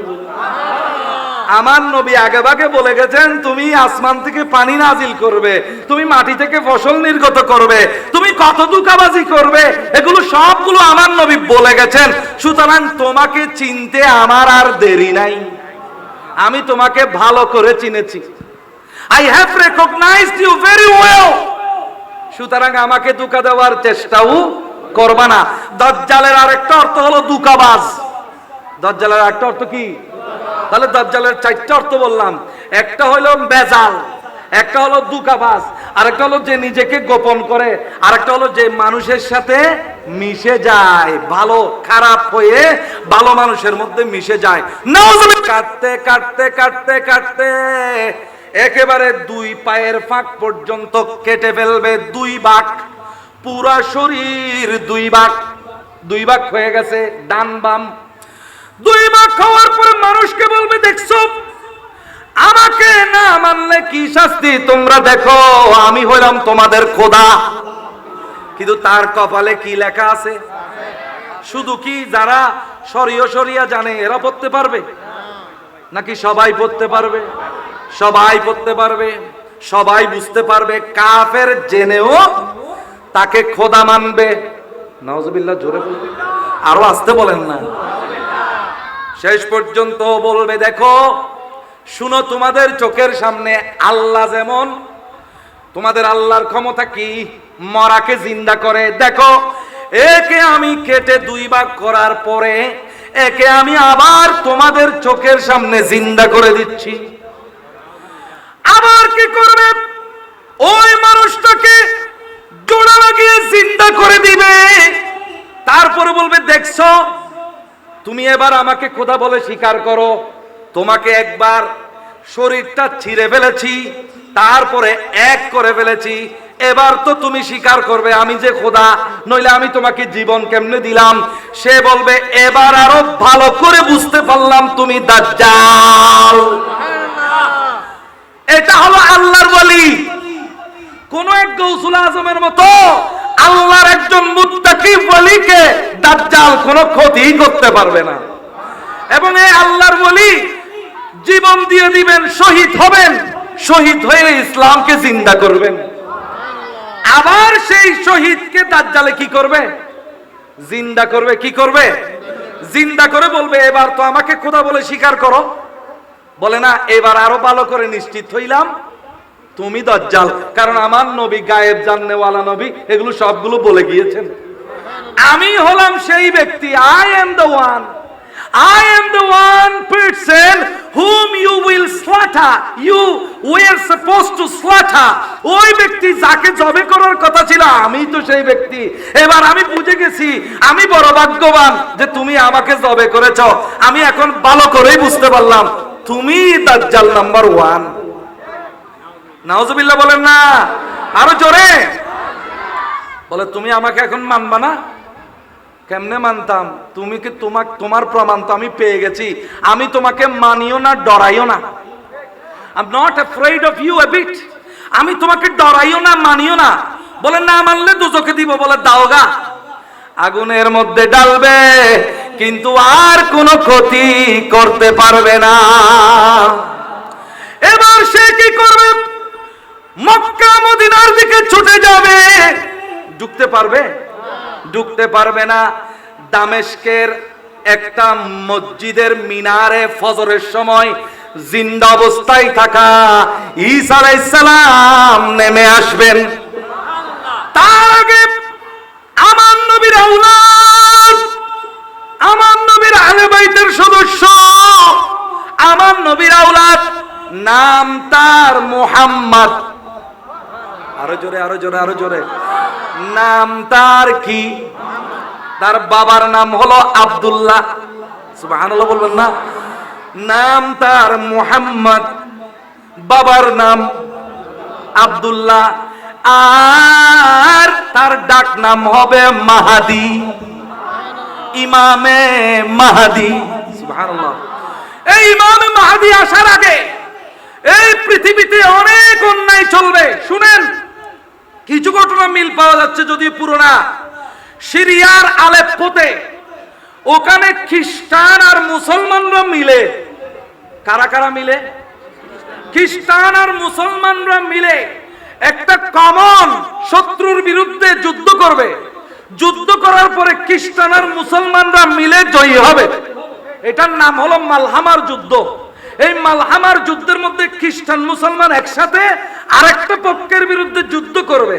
আমার নবী আগে ভাগে বলে গেছেন, তুমি আসমান থেকে পানি নাজিল করবে, তুমি মাটি থেকে ফসল নির্গত করবে, তুমি কত দুকাবাজি করবে, এগুলো সবগুলো আমার নবী বলে গেছেন। সুতরাং তোমাকে চিনতে আমার আর দেরি নাই। আমি তোমাকে ভালো করে চিনেছি। I have recognized you very well. সুতরাং আমাকে ধোঁকা দেওয়ার চেষ্টাও করবা না। দাজ্জালের আরেকটা অর্থ হলো দুকাবাজ। দাজ্জালের আরেকটা অর্থ কি? তাহলে দাজ্জালের চারটা অর্থ বললাম। একটা হলো বেজাল, একটা হলো দুকাবাজ, আরেকটা হলো যে নিজেকে গোপন করে, আরেকটা হলো যে মানুষের সাথে মিশে যায়, ভালো খারাপ হয়ে ভালো মানুষের মধ্যে মিশে যায়। কাটতে কাটতে কাটতে কাটতে একেবারে দুই পায়ের ফাঁক পর্যন্ত কেটে ফেলবে। দুই ভাগ, পুরা শরীর দুই ভাগ হয়ে গেছে, ডান বাম। দুই ভাগ হওয়ার পরে মানুষকে বলবে, দেখছো আমাকে না মানলে কি শাস্তি তোমরা দেখো, আমি হইলাম তোমাদের খোদা। কিন্তু তার কপালে কি লেখা আছে? শুধু কি যারা শরিয়া জানে এরা পড়তে পারবে, নাকি সবাই পড়তে পারবে? সবাই পড়তে পারবে, সবাই বুঝতে পারবে। কাফের জেনেও তাকে খোদা মানবে। নাউজুবিল্লাহ, জোরে বলবে, আরো আসতে বলেন না। শেষ পর্যন্ত বলবে, দেখো শুনো, তোমাদের চোখের সামনে আল্লাহ যেমন, তোমাদের আল্লাহর ক্ষমতা কি? মরাকে জিন্দা করে। দেখো একে আমি কেটে 2 ভাগ করার পরে একে আমি আবার তোমাদের চোখের সামনে জিন্দা করে দিচ্ছি। আবার কি করবে? ওই মানুষটাকে জোড়া লাগিয়ে জিন্দা করে দিবে। তারপরে বলবে, দেখছো তুমি এবার আমাকে খোদা বলে স্বীকার করো। তোমাকে একবার শরীরটা ছিঁড়ে ফেলেছি, তারপরে এক করে ফেলেছি, এবার তো তুমি স্বীকার করবে আমি যে খোদা, নইলে আমি তোমাকে জীবন কেমনে দিলাম? সে বলবে, এবার আরো ভালো করে বুঝতে পারলাম তুমি দাজ্জাল। এটা হলো আল্লাহর ওলি। কোন এক গৌসুল আজমের মতো আল্লাহর একজন মুত্তাকি ওলিকে দাজ্জাল কোনো ক্ষতি করতে পারবে না। এবং এই আল্লাহর ওলি জীবন দিয়ে দিবেন, শহীদ হবেন, শহীদ হয়ে ইসলামকে জিন্দা করবেন। আবার সেই শহীদকে দাজ্জালে কি করবে? জিন্দা করবে। কি করবে? জিন্দা করে বলবে, এবার তো আমাকে খোদা বলে স্বীকার করো। বলে না, এবার আরো ভালো করে নিশ্চিত হইলাম তুমি দাজ্জাল, কারণ আমার নবী গায়েব জাননেওয়ালা নবী, এগুলো সবগুলো বলে গিয়েছেন। আমি হলাম সেই ব্যক্তি, I am the one person whom you will slaughter, you were supposed to slaughter। ওই ব্যক্তি যাকে জবে করার কথা ছিল, আমি তো সেই ব্যক্তি। এবার আমি বুঝে গেছি, আমি বড় ভাগ্যবান যে তুমি আমাকে জবে করেছ। আমি এখন ভালো করেই বুঝতে পারলাম তুমি দাজ্জাল নাম্বার 1। নাউজুবিল্লাহ বলেন না, আরো জোরে বলে, তুমি আমাকে এখন মানবা না? কেমনে মানতাম? তুমি কি তোমার প্রমাণ তো আমি পেয়ে গেছি। আমি তোমাকে মানিও না, ডরাইও না। I'm not afraid of you a bit। আমি তোমাকে ডরাইও না, মানিও না। বলে না মানলে দুজকে দিব। বলে দাওগা, আগুনের মধ্যে ডালবে, কিন্তু আর কোনো ক্ষতি করতে পারবে না। এবার সে কি করবে? মক্কা মদিনার দিকে ছুটে যাবে। ঢুকতে পারবে? ঢুকতে পারবে না। দামেস্কের একটা মসজিদের মিনারে ফজরের সময় জিন্দা অবস্থায় থাকা ঈসা আলাইহিস সালাম নেমে আসবেন। তার আগে আমার নবীর আওলাদ, আমার নবীর আহলে বাইতের সদস্য, আমার নবীর আওলাদ, নাম তার মুহাম্মদ। আরো জোরে, আরো জোরে, আরো জোরে। নাম তার কি? তার বাবার নাম হলো আব্দুল্লাহ। সুবহানাল্লাহ বলবেন না? নাম তার মুহাম্মদ, বাবার নাম আব্দুল্লাহ, আর তার ডাক নাম হবে মাহাদি, ইমামে মাহাদি। সুবহানাল্লাহ। এই ইমামে মাহাদি আসার আগে এই পৃথিবীতে অনেক অন্যায় চলবে। শুনেন, কিছু ঘটনা মিল পাওয়া যাচ্ছে, যদি পুরোনা। সিরিয়ার আলেপ্পোতে, ওখানে খ্রিস্টান আর মুসলমানরা মিলে, কারা কারা মিলে? খ্রিস্টান আর মুসলমানরা মিলে একটা কমন শত্রুর বিরুদ্ধে যুদ্ধ করবে। যুদ্ধ করার পরে খ্রিস্টান আর মুসলমানরা মিলে জয়ী হবে। এটার নাম হলো মালহামার যুদ্ধ। এই মালহামার যুদ্ধের মধ্যে খ্রিস্টান মুসলমান একসাথে আরেকটা পক্ষের বিরুদ্ধে যুদ্ধ করবে।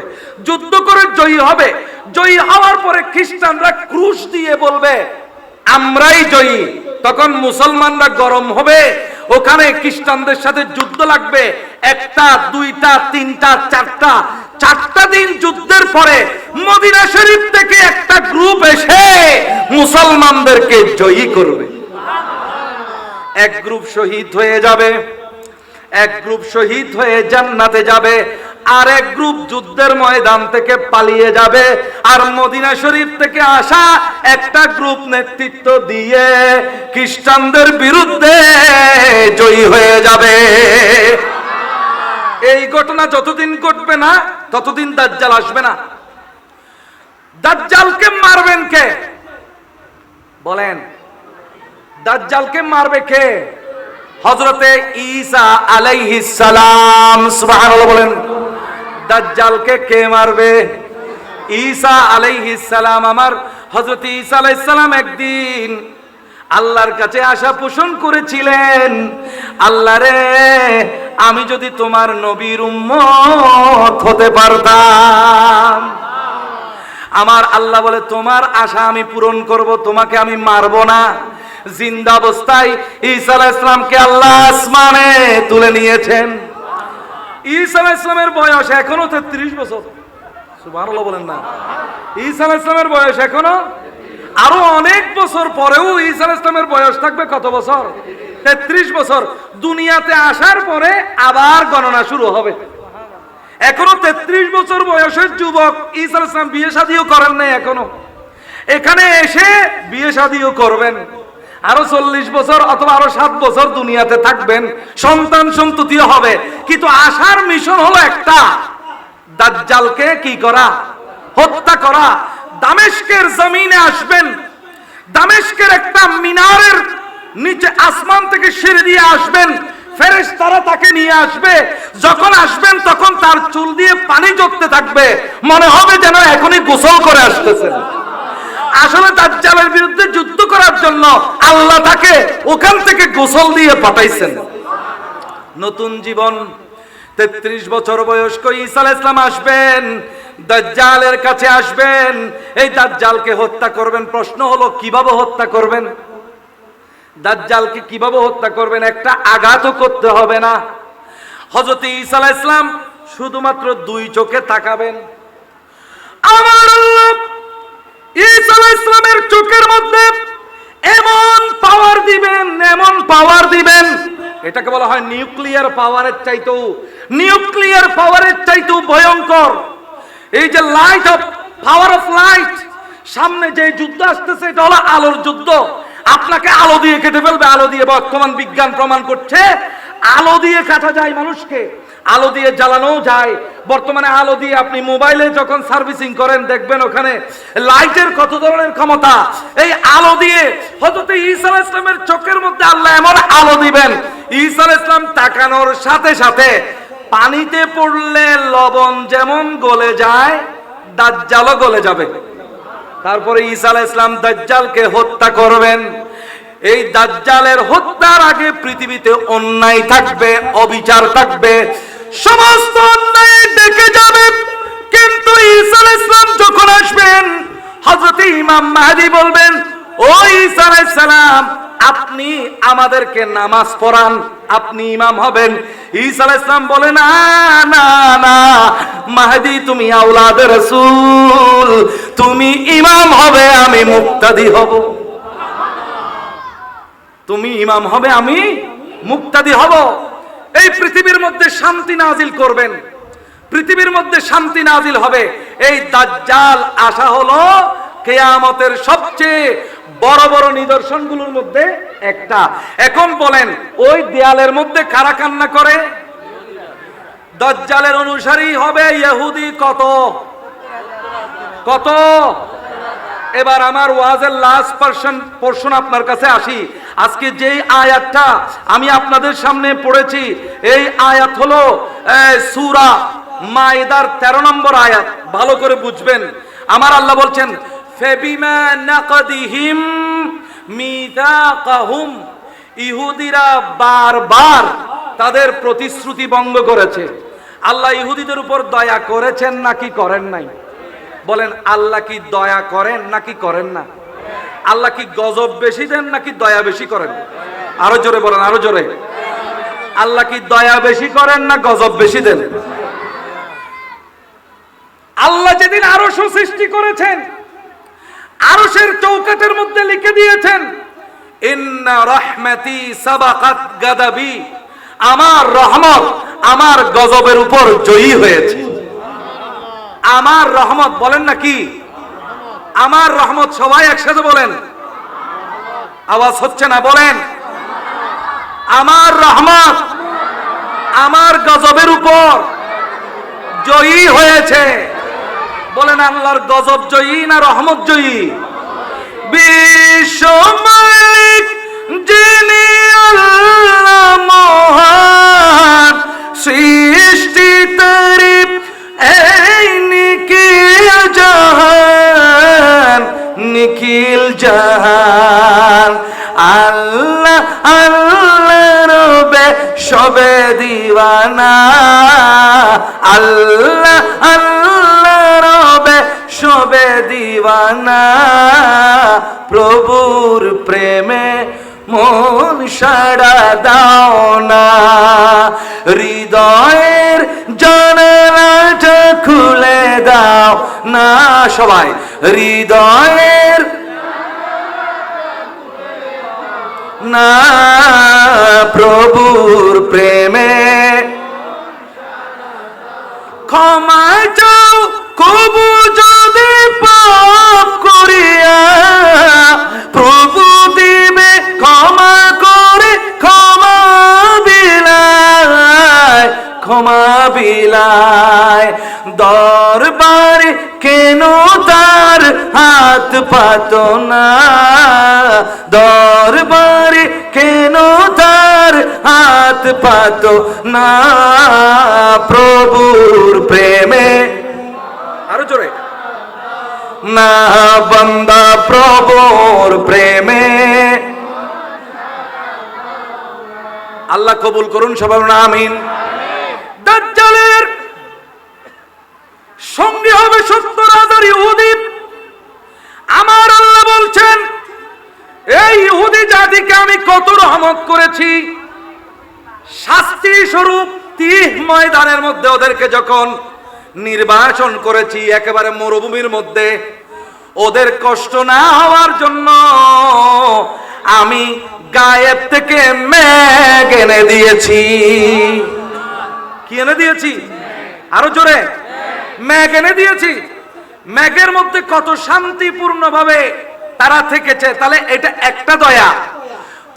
যুদ্ধ করে জয়ী হবে। জয়ী হওয়ার পরে খ্রিস্টানরা ক্রুশ দিয়ে বলবে আমরাই জয়ী। তখন মুসলমানরা গরম হবে, ওখানে খ্রিস্টানদের সাথে যুদ্ধ লাগবে। একটা, দুইটা, তিনটা, চারটা দিন যুদ্ধের পরে মদিনা শরীফ থেকে একটা গ্রুপ এসে মুসলমানদেরকে জয়ী করবে। এক গ্রুপ শহীদ হয়ে যাবে, এক গ্রুপ শহীদ হয়ে জান্নাতে যাবে, আরেক গ্রুপ যুদ্ধের ময়দান থেকে পালিয়ে যাবে, আর মদিনা শরীফ থেকে আসা একটা গ্রুপ নেতৃত্ব দিয়ে খ্রিস্টানদের বিরুদ্ধে জয়ী হয়ে যাবে। এই ঘটনা যতদিন ঘটবে না ততদিন দাজ্জাল আসবে না। দাজ্জালকে মারবেন কে বলেন? দাজ্জালকে মারবে কে? হযরতে ঈসা আলাইহিস সালাম। সুবহানাল্লাহ বলেন। দাজ্জালকে কে মারবে? ঈসা আলাইহিস সালাম। আমার হযরত ঈসা আলাইহিস সালাম একদিন আল্লাহর কাছে আশা পোষণ করেছিলেন, আল্লাহ রে, আমি যদি তোমার নবীর উম্মত হতে পারতাম। আমার আল্লাহ বলে, তোমার আশা আমি পূরণ করব, তোমাকে আমি মারব না। জিন্দা অবস্থায় ঈসা আলাইহিস সালামকে আল্লাহ আসমানে তুলে নিয়েছেন। ঈসা আলাইহিস সালামের বয়স এখনো 33 বছর। সুবহানাল্লাহ বলেন না? ঈসা আলাইহিস সালামের বয়স এখনো, আরো অনেক বছর পরেও ঈসা আলাইহিস সালামের বয়স থাকবে কত বছর? 33 বছর। দুনিয়াতে আসার পরে আবার গণনা শুরু হবে। এখনো 33 বছর বয়সের যুবক ঈসা আলাইহিস সালাম বিয়ে শাদীও করেন নাই এখনো। এখানে এসে বিয়ে শাদীও করবেন, আরো 40 বছর অথবা আরো 7 বছর দুনিয়াতে থাকবেন, সন্তান সন্ততিও হবে। কিন্তু আসার মিশন হলো একটা, দাজ্জালকে কি করা? হত্যা করা। দামেস্কের জমিনে আসবেন, দামেস্কের একটা মিনারের নিচে আসমান থেকে সিঁড়ি দিয়ে আসবেন, ফেরেশতারা তাকে নিয়ে আসবে। যখন আসবেন তখন তার চুল দিয়ে পানি ঝরতে থাকবে, মনে হবে যেন এখনই গোসল করে আসতেছেন। আসলে দাজ্জালের বিরুদ্ধে যুদ্ধ করার জন্য আল্লাহ তাকে ওখান থেকে গোসল দিয়ে পাঠাইছেন। নতুন জীবন। 33 বছর বয়স্ক ঈসা আলাইহিস সালাম আসবেন, দাজ্জালের কাছে আসবেন, এই দাজ্জালকে হত্যা করবেন। প্রশ্ন হলো কিভাবে হত্যা করবেন? দাজ্জালকে কিভাবে হত্যা করবেন? একটা আঘাতও করতে হবে না। হযরত ঈসা আলাইহিস সালাম শুধুমাত্র 2 চোখে তাকাবেন। আমার আল্লাহ ঈসা আলাইহিস সালামের চোখের মধ্যে এমন পাওয়ার দিবেন, এমন পাওয়ার দিবেন, এটাকে বলা হয় নিউক্লিয়ার পাওয়ারের চাইতেও ভয়ঙ্কর। এই যে light of power of light, সামনে যে যুদ্ধ আসতেছে এটা হলো আলোর যুদ্ধ। আপনাকে আলো দিয়ে কেটে ফেলবে, আলো দিয়ে। বর্তমান বিজ্ঞান প্রমাণ করছে আলো দিয়ে কাটা যায় মানুষকে, আলো দিয়ে জ্বালানো যায়। বর্তমানে আলো দিয়ে আপনি মোবাইলে যখন সার্ভিসিং করেন দেখবেন ওখানে লাইটের কত ধরনের ক্ষমতা। এই আলো দিয়ে হযরত ঈসা আলাইহিস সালামের চোখের মধ্যে আল্লাহ এমন আলো দিবেন, ঈসা আলাইহিস সালাম তাকানোর সাথে সাথে পানিতে পড়লে লবণ যেমন গলে যায়, দাজ্জালও গলে যাবে। তারপরে ঈসা আলাইহিস সালাম দাজ্জালকে হত্যা করবেন। এই দাজ্জালের হত্যার আগে পৃথিবীতে অন্যায় থাকবে, অবিচার থাকবে, সমস্ত অন্যায় ডেকে যাবে। কিন্তু ঈসা আলাইহিস সালাম যখন আসবেন, হযরত ইমাম মাহদী বলবেন, ও ঈসা আলাইহিস সালাম, আপনি আমাদেরকে নামাজ পড়ান, আপনি ইমাম হবেন। ঈসা আলাইহিস সালাম বলেন, না না না মাহদী, তুমি আওলাদে রাসূল, তুমি ইমাম হবে, আমি মুক্তাদি হব। তুমি ইমাম হবে, আমি মুক্তাদি হব। এই পৃথিবীর মধ্যে শান্তি নাজিল করবেন, পৃথিবীর মধ্যে শান্তি নাজিল হবে। এই দাজ্জাল আসা হলো কিয়ামতের সবচেয়ে বড় বড় নিদর্শনগুলোর মধ্যে একটা। এখন বলেন, ওই দেয়ালের মধ্যে কারা কান্না করে? দাজ্জালের অনুসারী হবে ইহুদি কত কত? এবার আমার ওয়াজের লাস্ট পোরশন আপনার কাছে আসি। আজকে যেই আয়াতটা আমি আপনাদের সামনে পড়েছি, এই আয়াত হলো সূরা মাইদার 13 নম্বর আয়াত। ভালো করে বুঝবেন। আমার আল্লাহ বলছেন, ফাবিমা নাকদিহিম মিথাকাহুম, ইহুদিরা বারবার তাদের প্রতিশ্রুতি ভঙ্গ করেছে। আল্লাহ ইহুদিদের উপর দয়া করেছেন নাকি করেন নাই? বলেন, আল্লাহ কি দয়া করেন নাকি করেন না? আল্লাহ কি গজব বেশি দেন নাকি দয়া বেশি করেন? আরো জোরে বলেন, আরো জোরে। আল্লাহ কি দয়া বেশি করেন না গজব বেশি দেন? আল্লাহ যেদিন আরশ সৃষ্টি করেছেন, আরশের চৌকাঠের মধ্যে লিখে দিয়েছেন, ইন্না রাহমাতি সাবাকাত গাদাবি, আমার রহমত আমার গজবের উপর জয়ী হয়েছে। আমার রহমত বলেন না কি? আমার রহমত সবাই একসাথে বলেন, আওয়াজ হচ্ছে না, বলেন আমার রহমত আমার গজবের উপর জয়ী হয়েছে। বলেন আল্লাহর গজব জয়ী না রহমত জয়ী? বিশ্ব মালিক যিনি আল্লাহ মহান, সৃষ্টি তারিফ এই নিখিল জাহান, নিখিল জাহান। আল্লাহ আল্লাহ রবে সবে দিওয়ানা, আল্লাহ আল্লাহ রবে সবে দিওয়ানা। প্রভুর প্রেমে মন সাড়া দাও না, হৃদয়ের জানালাটা খুলে দাও না। সবাই হৃদয়ের না, প্রভুর প্রেমে ক্ষমা চাও কবু যদি পাপ করিয়া, প্রভু দিবে ক্ষমা করে ক্ষমা বিলায়, ক্ষমা বিলায়। দরবারে কেন তার হাত পাতো না, দরবারে কেন তার হাত পাতো না। প্রভুর প্রেমে আরো জোরে না, বান্দা প্রভুর প্রেমে। আল্লাহ কবুল করুন সবাই বলুন আমিন। দাজ্জালের সঙ্গে হবে 70,000 ইহুদি। আমার আল্লাহ বলছেন এই ইহুদি জাতিকে আমি কত রহমত করেছি। শাস্তি স্বরূপ তিহ ময়দানের মধ্যে ওদেরকে যখন নির্বাচন করেছি, একেবারে মরুভূমির মধ্যে, ওদের কষ্ট না হওয়ার জন্য আমি গায়েব থেকে মেঘ এনে দিয়েছি। কি এনে দিয়েছি? আরো জোরে, মেঘ এনে দিয়েছি। মেঘের মধ্যে কত শান্তিপূর্ণ ভাবে তারা থেকেছে। তাহলে এটা একটা দয়া।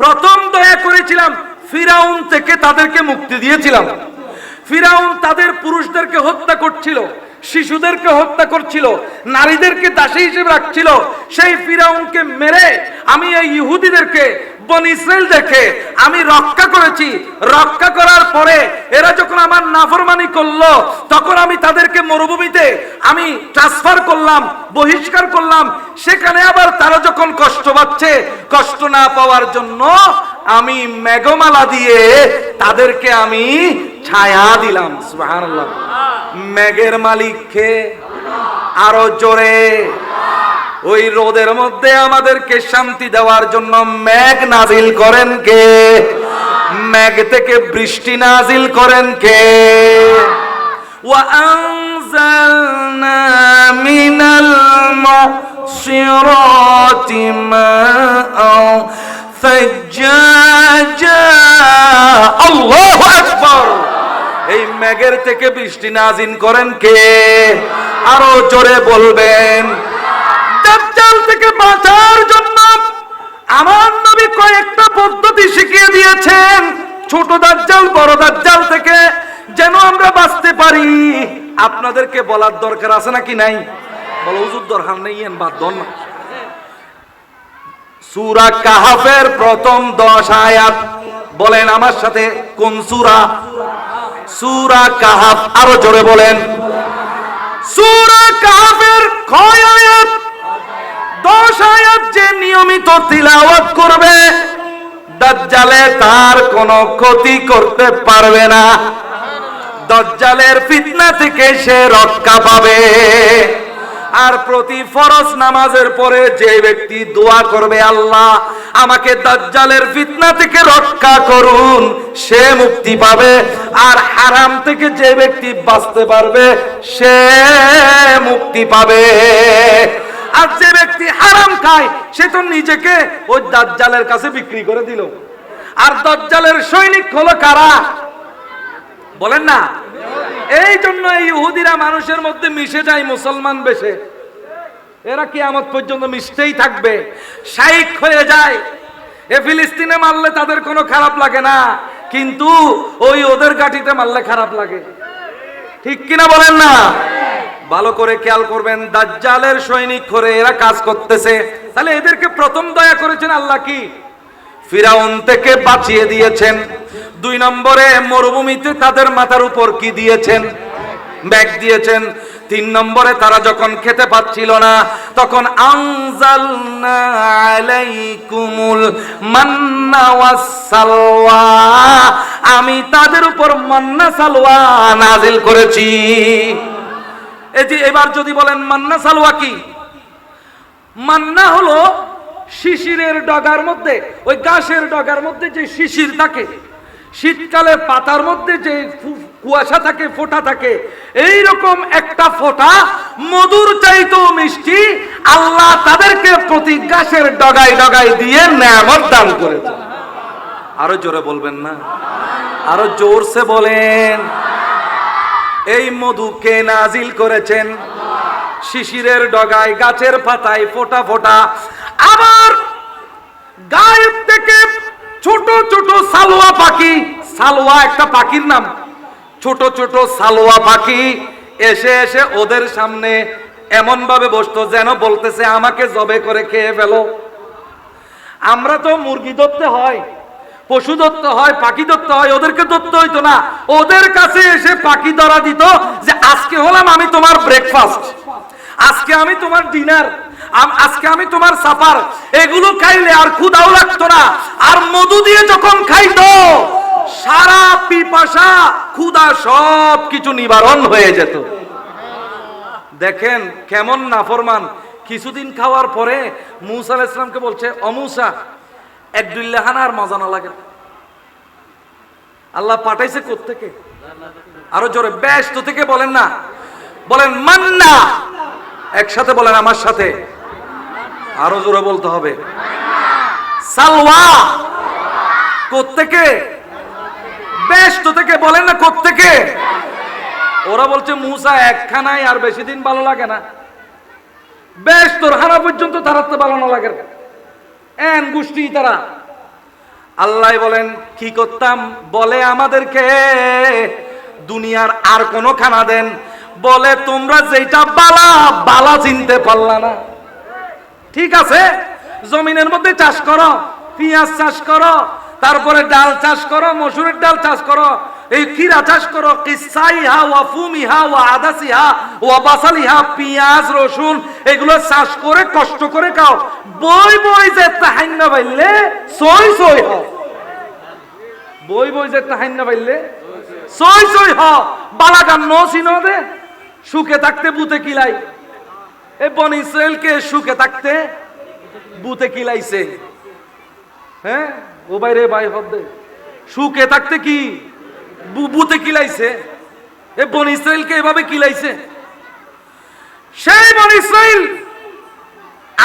প্রথম দয়া করেছিলাম ফিরাউন থেকে, তাদেরকে মুক্তি দিয়েছিলাম। ফিরাউন তাদের পুরুষদেরকে হত্যা করছিল, শিশুদেরকে হত্যা করছিল, নারীদেরকে দাসী হিসেবে রাখছিল। সেই ফিরাউনকে মেরে আমি এই ইহুদিদেরকে, বনি ইসরাইলদেরকে আমি রক্ষা করেছি। রক্ষা করার পরে এরা যখন আমার নাফরমানি করলো, তখন আমি তাদেরকে মরুভূমিতে আমি ট্রান্সফার করলাম, বহিষ্কার করলাম। সেখানে আবার তারা যখন কষ্ট পাচ্ছে, কষ্ট না পাওয়ার জন্য আমি মেঘমালা দিয়ে তাদেরকে আমি ছায়া দিলাম। সুবহানাল্লাহ। মেঘের মালিক কে? আরো জোরে। ওই রোদের মধ্যে আমাদেরকে শান্তি দেওয়ার জন্য মেঘ নাজিল করেন কে? মেঘ থেকে বৃষ্টি নাজিল করেন কে? ওয়া আনজালনা মিনাল মুসিরাতি মাআ ফাজ্জাজা। আল্লাহু আকবার। এই মেঘের থেকে বৃষ্টি নাজিল করেন কে? আরো জোরে বলবেন। দাজ্জাল থেকে বাঁচার জন্য আমার নবী কয়েকটা পদ্ধতি শিখিয়ে দিয়েছেন, ছোট দাজ্জাল বড় দাজ্জাল থেকে যেন আমরা বাঁচতে পারি। আপনাদেরকে বলার দরকার আছে নাকি নাই? বলো হুজুর দরকার নেই, বাদ দন না। সূরা কাহাফের প্রথম 10 আয়াত বলেন আমার সাথে, কোন সূরা? সূরা কাহাফ। আরো জোরে বলেন। সূরা কাহাফের কয় আয়াত? 10 আয়াত। যে নিয়মিত তিলাওয়াত করবে দাজ্জালে তার কোনো ক্ষতি করতে পারবে না। দাজ্জালের ফিতনা থেকে সে রক্ষা পাবে। আর প্রতি ফরজ নামাজের পরে যে ব্যক্তি দোয়া করবে, আল্লাহ আমাকে দাজ্জালের ফিতনা থেকে রক্ষা করুন, সে মুক্তি পাবে। আর হারাম থেকে যে ব্যক্তি বাঁচতে পারবে সে মুক্তি পাবে। আর যে ব্যক্তি হারাম খায় সে তো নিজেকে ওই দাজ্জালের কাছে বিক্রি করে দিল। আর দাজ্জালের সৈনিক হলো কারা? বলেন না? এই জন্য এই ইহুদিরা মানুষের মধ্যে মিশে যায় মুসলমান বেশে। এরা কিয়ামত পর্যন্ত মিশতেই থাকবে, শাইখ হয়ে যায়। এ ফিলিস্তিনে মারলে তাদের কোনো খারাপ লাগে না, কিন্তু ওই ওদের গাটিতে মারলে খারাপ লাগে। ঠিক কিনা বলেন না? ভালো করে খেয়াল করবেন, দাজ্জালের সৈনিক করে এরা কাজ করতেছে। তাহলে এদেরকে প্রথম দয়া করেছেন আল্লাহ কি? ফিরাউন থেকে বাঁচিয়ে দিয়েছেন। 2 নম্বরে মরুভূমিতে তাদের মাথার উপর কি দিয়েছেন? ব্যাগ দিয়েছেন। 3 নম্বরে তারা যখন খেতে পাচ্ছিল না, তখন আনজালনা আলাইকুমুল মান্না ওয়াস সালওয়া, আমি তাদের উপর মান্না সালওয়া নাজিল করেছি। এই যে এবার যদি বলেন মান্না সালওয়া কি? মান্না হলো শিশিরের ডগার মধ্যে, ওই গাছের ডগার মধ্যে যে শিশির থাকে, শীতকালে পাতার মধ্যে যে কুয়াশা থাকে, ফোঁটা থাকে, এই রকম একটা ফোঁটা মধুর চাইতেও মিষ্টি আল্লাহ তাদেরকে প্রতি গাছের ডগায় ডগায় দিয়ে নেয়ামত দান করেছে। আরো জোরে বলবেন না? আরো জোরসে বলেন। এই মধুকে নাজিল করেছেন শিশিরের ডগায়, গাছের পাতায় ফোঁটা ফোঁটা। আবার গায়েব থেকে ছোট ছোট সালোয়া পাখি, সালোয়া একটা পাখির নাম, ছোট ছোট সালোয়া পাখি এসে এসে ওদের সামনে এমন ভাবে বসতো যেন বলতেছে আমাকে জবে করে খেয়ে ফেলো। আমরা তো মুরগি ধরতে হয়, পশু ধরতে হয়, পাখি ধরতে হয়, ওদেরকে ধরতে হইতো না। ওদের কাছে এসে পাখি ধরা দিত যে আজকে হলাম আমি তোমার ব্রেকফাস্ট, আজকে আমি তোমার ডিনার, আজকে আমি তোমার সাপার। এগুলো খাইলে আর ক্ষুধাও লাগতো না। আর মধু দিয়ে যখন খাইতো, সারা পিপাসা ক্ষুধা সব কিছু নিবারণ হয়ে যেত। দেখেন কেমন নাফরমান। কিছুদিন খাওয়ার পরে মূসা আলাইহিস সালামকে বলছে, ও মূসা, এক দুইল্লাহান আর মজা না লাগে। আল্লাহ পাঠাইছে কোত্থেকে? আরো জোরে ব্যস্ত থেকে বলেন না, বলেন মান্না। একসাথে বলেন আমার সাথে, আরো জোরে বলতে হবে। সালওয়া কোত্থেকে? ব্যস্ত থেকে বলেন না কোত্থেকে? ওরা বলছে মূসা একখানায় আর বেশি দিন ভালো লাগে না, ব্যস্তর হারা পর্যন্ত তারাতে ভালো না লাগে, এন গোষ্ঠী তারা। আল্লাহ বলেন কি করতাম? বলে আমাদেরকে দুনিয়ার আর কোন খানা দেন, বলে তোমরা যেটা বালা বালা চিনতে পারলা না। ঠিক আছে, জমিনের মধ্যে চাষ করো, পেঁয়াজ চাষ করো, তারপরে ডাল চাষ করো, মসুরের ডাল চাষ করো, এই খিরা চাষ করো, কিসাইহা ওয়া ফুমিহা ওয়া আদাসিহা ওয়া বাসালিহা, পেঁয়াজ রসুন এগুলো চাষ করে কষ্ট করে খাও। বই বই যে তাহান্না বাইলে সই সই হ, বই বই যে তাহান্না বাইলে সই সই হ। বালাগান নো চিনো দে, সুখে থাকতে বুতে কিলাই। এই বনি ইসরাইলকে সুখে থাকতে বুতে কিলাইছে। হ্যাঁ ও বাইরে ভাই হদ্দে সুখে থাকতে কি বুতে কিলাইছে। এ বনি ইসরাইলকে এভাবে কিলাইছে। সেই বনি ইসরাইল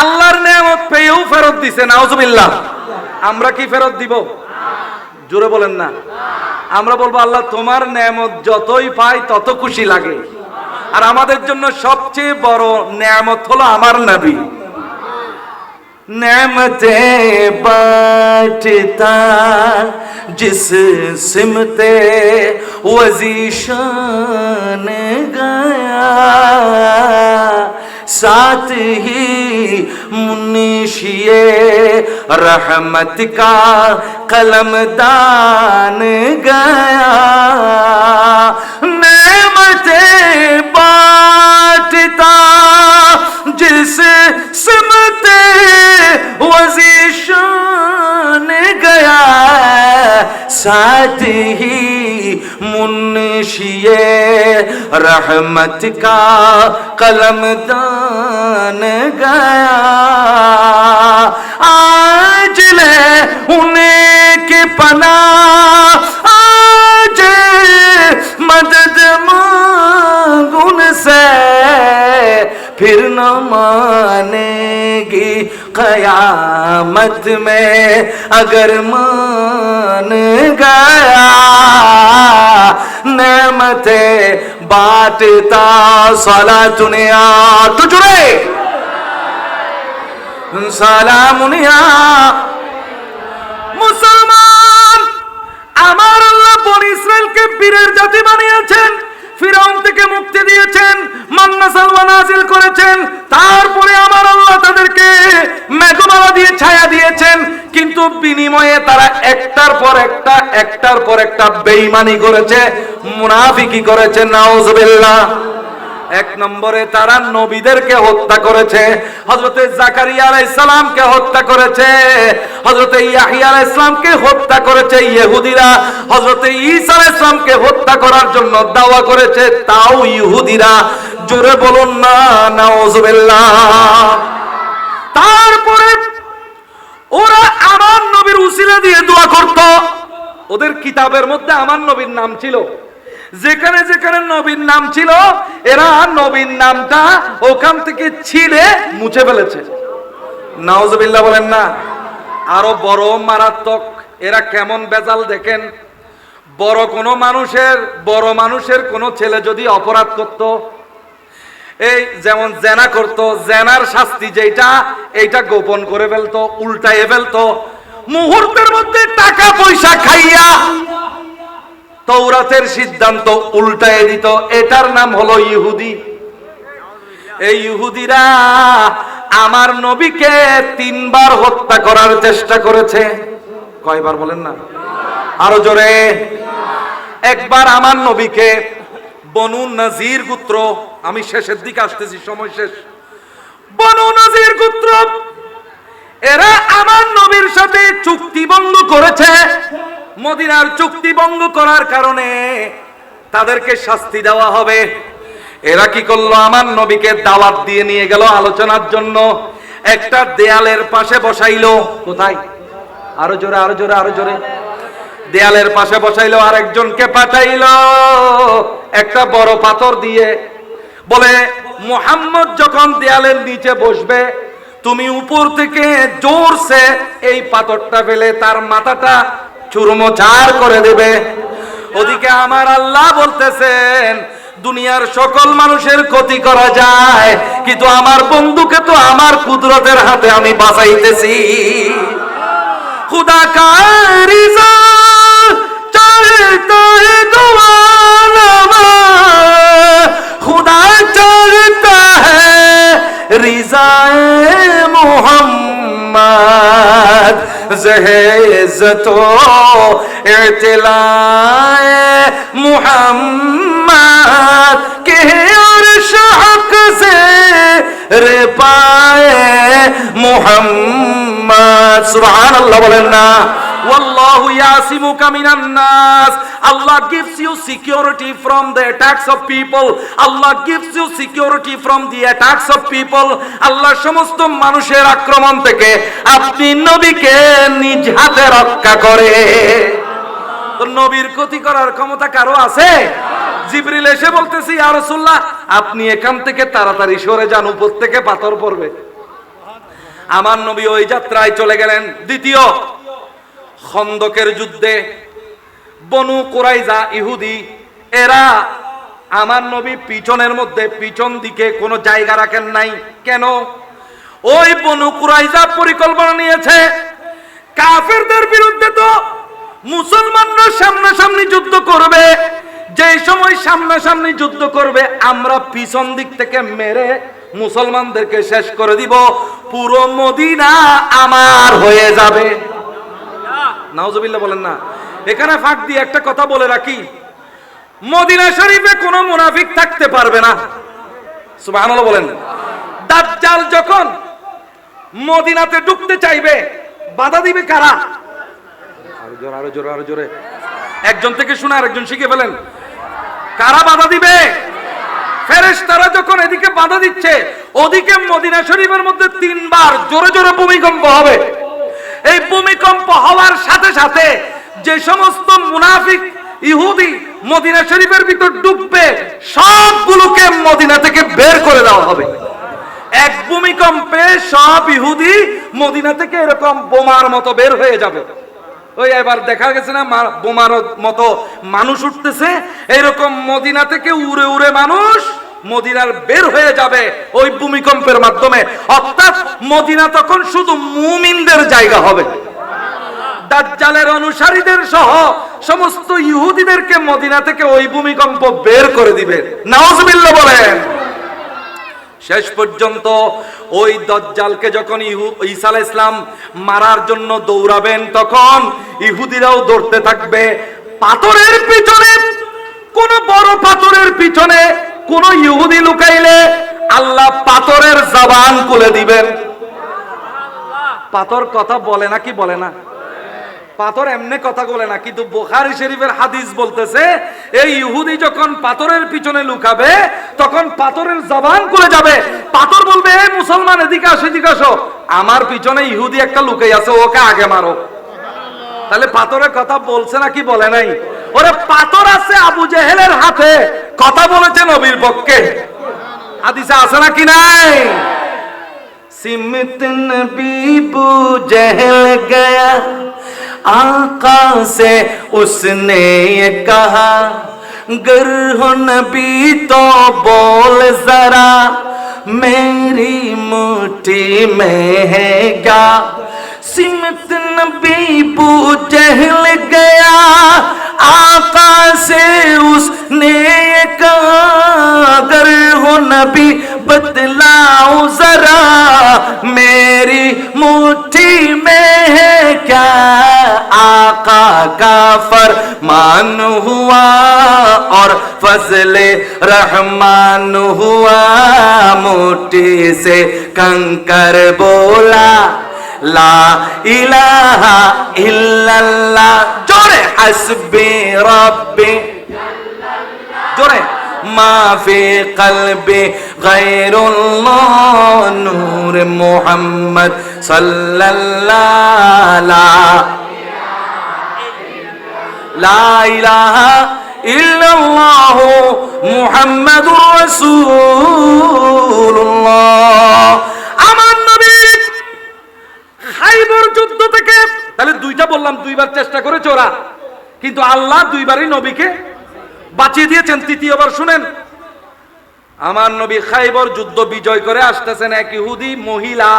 আল্লাহর নেয়ামত পেয়েও ফেরত দিছে, নাউজুবিল্লাহ। আমরা কি ফেরত দিব? জোরে বলেন না। আমরা বলবো আল্লাহ তোমার নেয়ামত যতই পাই তত খুশি লাগে। আর আমাদের জন্য সবচেয়ে বড় নেয়ামত হলো আমার নবী। नेमते बांटता जिस सिमते वजीशान गया, साथ ही मुनीशिए रहमत का कलमदान गया। नेमते बांटता जिस सिमते वजीशान गया, साथ ही मुंशिए रहमत का कलमदान गया। आज ले उन्हें के पना, आज मदद मांग उनसे, फिर न मानेगी कयामत में अगर मान गया। नेमते बांटता सलातुनिया तुझे সালামুনিয়া। মুসলমান, আমার আল্লাহ বনি ইসরাইলকে বীরের জাতি বানিয়েছেন, ফিরাউন থেকে মুক্তি দিয়েছেন, মান্না সালওয়া নাজিল করেছেন, তারপরে আমার আল্লাহ তাদেরকে মেঘমালা দিয়ে ছায়া দিয়েছেন, কিন্তু বিনিময়ে তারা একটার পর একটা বেঈমানি করেছে, মুনাফিকি করেছে। নাউজুবিল্লাহ। এক নম্বরে তারা নবীদেরকে হত্যা করেছে, হযরতে জাকারিয়া আলাইহিস সালামকে হত্যা করেছে, হযরতে ইয়াহইয়া আলাইহিস সালামকে হত্যা করেছে ইহুদিরা, হযরতে ঈসা আলাইহিস সালামকে হত্যা করার জন্য দাওয়া করেছে, তাও ইহুদিরা। জোরে বলুন না নাউজুবিল্লাহ। তারপরে ওরা আমার নবীর উসিলা দিয়ে দোয়া করত, ওদের কিতাবের মধ্যে আমার নবীর নাম ছিল, যেখানে যেখানে নবীর নাম ছিল এরা নবীর নামটা ওখান থেকে ছিঁড়ে মুছে ফেলেছে। নাউজুবিল্লাহ বলেন না। আরো বড় মারাত্মক, এরা কেমন বেজাল দেখেন। বড় মানুষের কোন ছেলে যদি অপরাধ করত, এই যেমন জেনা করত, জেনার শাস্তি যেটা এইটা গোপন করে ফেলতো, উল্টাইয়ে ফেলতো, মুহূর্তের মধ্যে টাকা পয়সা খাইয়া তৌরাতের সিদ্ধান্ত উল্টায় দিত। এটার নাম হলো ইহুদি। এই ইহুদিরা আমার নবীকে 3 বার হত্যা করার চেষ্টা করেছে। কয়বার বলেন না, আরো জোরে। একবার আমার নবীকে বনু নজির গোত্র, আমি শেষের দিকে আসতেছি, সময় শেষ। বনু নজির গোত্র এরা আমার নবীর সাথে চুক্তি ভঙ্গ করেছে। মদিনার চুক্তি ভঙ্গ করার কারণে তাদেরকে শাস্তি দেওয়া হবে। এরা কি করলো, আমার নবীকে দাওয়াত দিয়ে নিয়ে গেল আলোচনার জন্য, একটা দেয়ালের পাশে বসাইলো। কোথায়? আরো জোরে, আরো জোরে, আরো জোরে। দেয়ালের পাশে বসাইলো, আরেকজনকে পাঠাইলো একটা বড় পাথর দিয়ে, বলে মুহাম্মদ যখন দেয়ালের নিচে বসবে তুমি উপর থেকে জোরসে এই পাথরটা ফেলে তার মাথাটা চুরমোচার করে দেবে। ওদিকে আমার আল্লাহ বলতেছেন দুনিয়ার সকল মানুষের ক্ষতি করা যায়, কিন্তু আমার বন্ধুকে তো আমার কুদরতের হাতে আমি বাঁচাইতেছি। खुदा का रिज़ा चाहता है दुआना, खुदा चाहता है रिज़ाए मोहम्मद, ज़ेज़्ज़तो इत्तिलाए मोहम्मद के अर्श हक से रे पाए मोहम्मद। सुबहानल्लाह बोलें ना। Wallahu yasimuka minan nas. Allah gives you security from the attacks of people. Allah gives you security from the attacks of people. Allah সমস্ত মানুষের আক্রমণ থেকে আপনি নবীকে নিজ হাতে রক্ষা করে। তো নবীর ক্ষতি করার ক্ষমতা কারো আছে? জিবরিল এসে বলতেছে ইয়া রাসূলুল্লাহ আপনি এখান থেকে তাড়াতাড়ি সরে যান, উপর থেকে পাথর পড়বে। আমার নবী ওই যাত্রায় চলে গেলেন। দ্বিতীয় খন্দকের যুদ্ধে বনু কুরাইজা ইহুদি, এরা আমার নবী পিছনের মধ্যে, পিছন দিকে কোনো জায়গা রাখেন নাই। কেন? ওই বনু কুরাইজা পরিকল্পনা নিয়েছে কাফেরদের বিরুদ্ধে তো মুসলমানরা সামনাসামনি যুদ্ধ করবে, যে সময় সামনাসামনি যুদ্ধ করবে আমরা পিছন দিক থেকে মেরে মুসলমানদেরকে শেষ করে দিব, পুরো মদিনা আমার হয়ে যাবে। নাউজুবিল্লাহ বলেন না। এখানে ফাঁক দিয়ে একটা কথা বলে রাখি, মদিনা শরীফে কোনো মুনাফিক থাকতে পারবে না। সুবহানাল্লাহ বলেন। দাজ্জাল যখন মদিনাতে ঢুকতে চাইবে বাধা দিবে কারা? আরো জোরে, আরো জোরে, আরো জোরে। একজন থেকে শুনে আরেকজন শিখে ফেলেন। কারা বাধা দিবে? ফেরেশতারা যখন এদিকে বাধা দিচ্ছে, ওদিকে মদিনা শরীফের মধ্যে 3 বার জোরে জোরে ভূমিকম্প হবে। এই ভূমিকম্প হওয়ার সাথে সাথে যে সমস্ত মুনাফিক ইহুদি মদিনা শরীফের ভিতর ঢুকবে সবগুলোকে মদিনা থেকে বের করে দেওয়া হবে। এক ভূমিকম্পে সব ইহুদি মদিনা থেকে এরকম বোমার মতো বের হয়ে যাবে। ওই এবার দেখা গেছে না বোমার মতো মানুষ উঠতেছে, এরকম মদিনা থেকে উড়ে উড়ে মানুষ মদিনার বের হয়ে যাবে ওই ভূমিকম্পের মাধ্যমে। অর্থাৎ মদিনা তখন শুধু মুমিনদের জায়গা হবে। দাজ্জালের অনুসারীদের সহ সমস্ত ইহুদিদেরকে মদিনা থেকে ওই ভূমিকম্প বের করে দিবে। নাউজুবিল্লাহ বলেন। শেষ পর্যন্ত ওই দাজ্জালকে যখন ঈসা আলাইহিস সালাম মারার জন্য দৌড়াবেন, তখন ইহুদিরাও দৌড়তে থাকবে। পাথরের পিছনে, কোন বড় পাথরের পিছনে কোন ইহুদি লুকাইলে আল্লাহ পাথরের জবান খুলে দিবেন। পাথর কথা বলে না কি বলে না? পাথর এমনি কথা বলে না, কিন্তু বুখারী শরীফের হাদিস বলতেছে এই ইহুদি যখন পাথরের পিছনে লুকাবে তখন পাথরের জবান খুলে যাবে। পাথর বলবে, এই মুসলমান এদিকে আসো, এদিকে আসো, আমার পিছনে ইহুদি একটা লুকাই আছে, ওকে আগে মারো। তাহলে পাথরের কথা বলছে না কি বলে নাই? ওরে পাথর আছে আবু জেহেলের হাতে, কথা বলেছে নবীর পক্ষে। হাদিসে আছে না কি নাই? सिमत नबी बू जहल गया आका से, उसने ये कहा गर हो नबी तो बोल जरा मेरी मुट्ठी में है क्या। सिमत नबी बू जहल गया आका से, उसने ये कहा गर हो नबी बतलाओ जरा मेरी मुट्ठी में है क्या। आका का फरमान हुआ और फजले रहमान हुआ, मुट्ठी से कंकर बोला ला इलाहा इल्लल्लाह। जोरे हस्बी रब्बी, जोरे माफी कल्बी गैरुल्लाह, नूर मोहम्मद सल्लल्लाहु ला इलाहा इल्लल्लाह मुहम्मदुर রাসূলুল্লাহ। আমার নবী খাইবর যুদ্ধ থেকে, তাহলে দুইটা বললাম, দুইবার চেষ্টা করেছে ওরা, কিন্তু আল্লাহ দুইবারই নবীকে বাঁচিয়ে দিয়েছেন। তৃতীয়বার শুনেন, আমার নবী খাইবর যুদ্ধ বিজয় করে আসতেছেন, এক ইহুদি মহিলা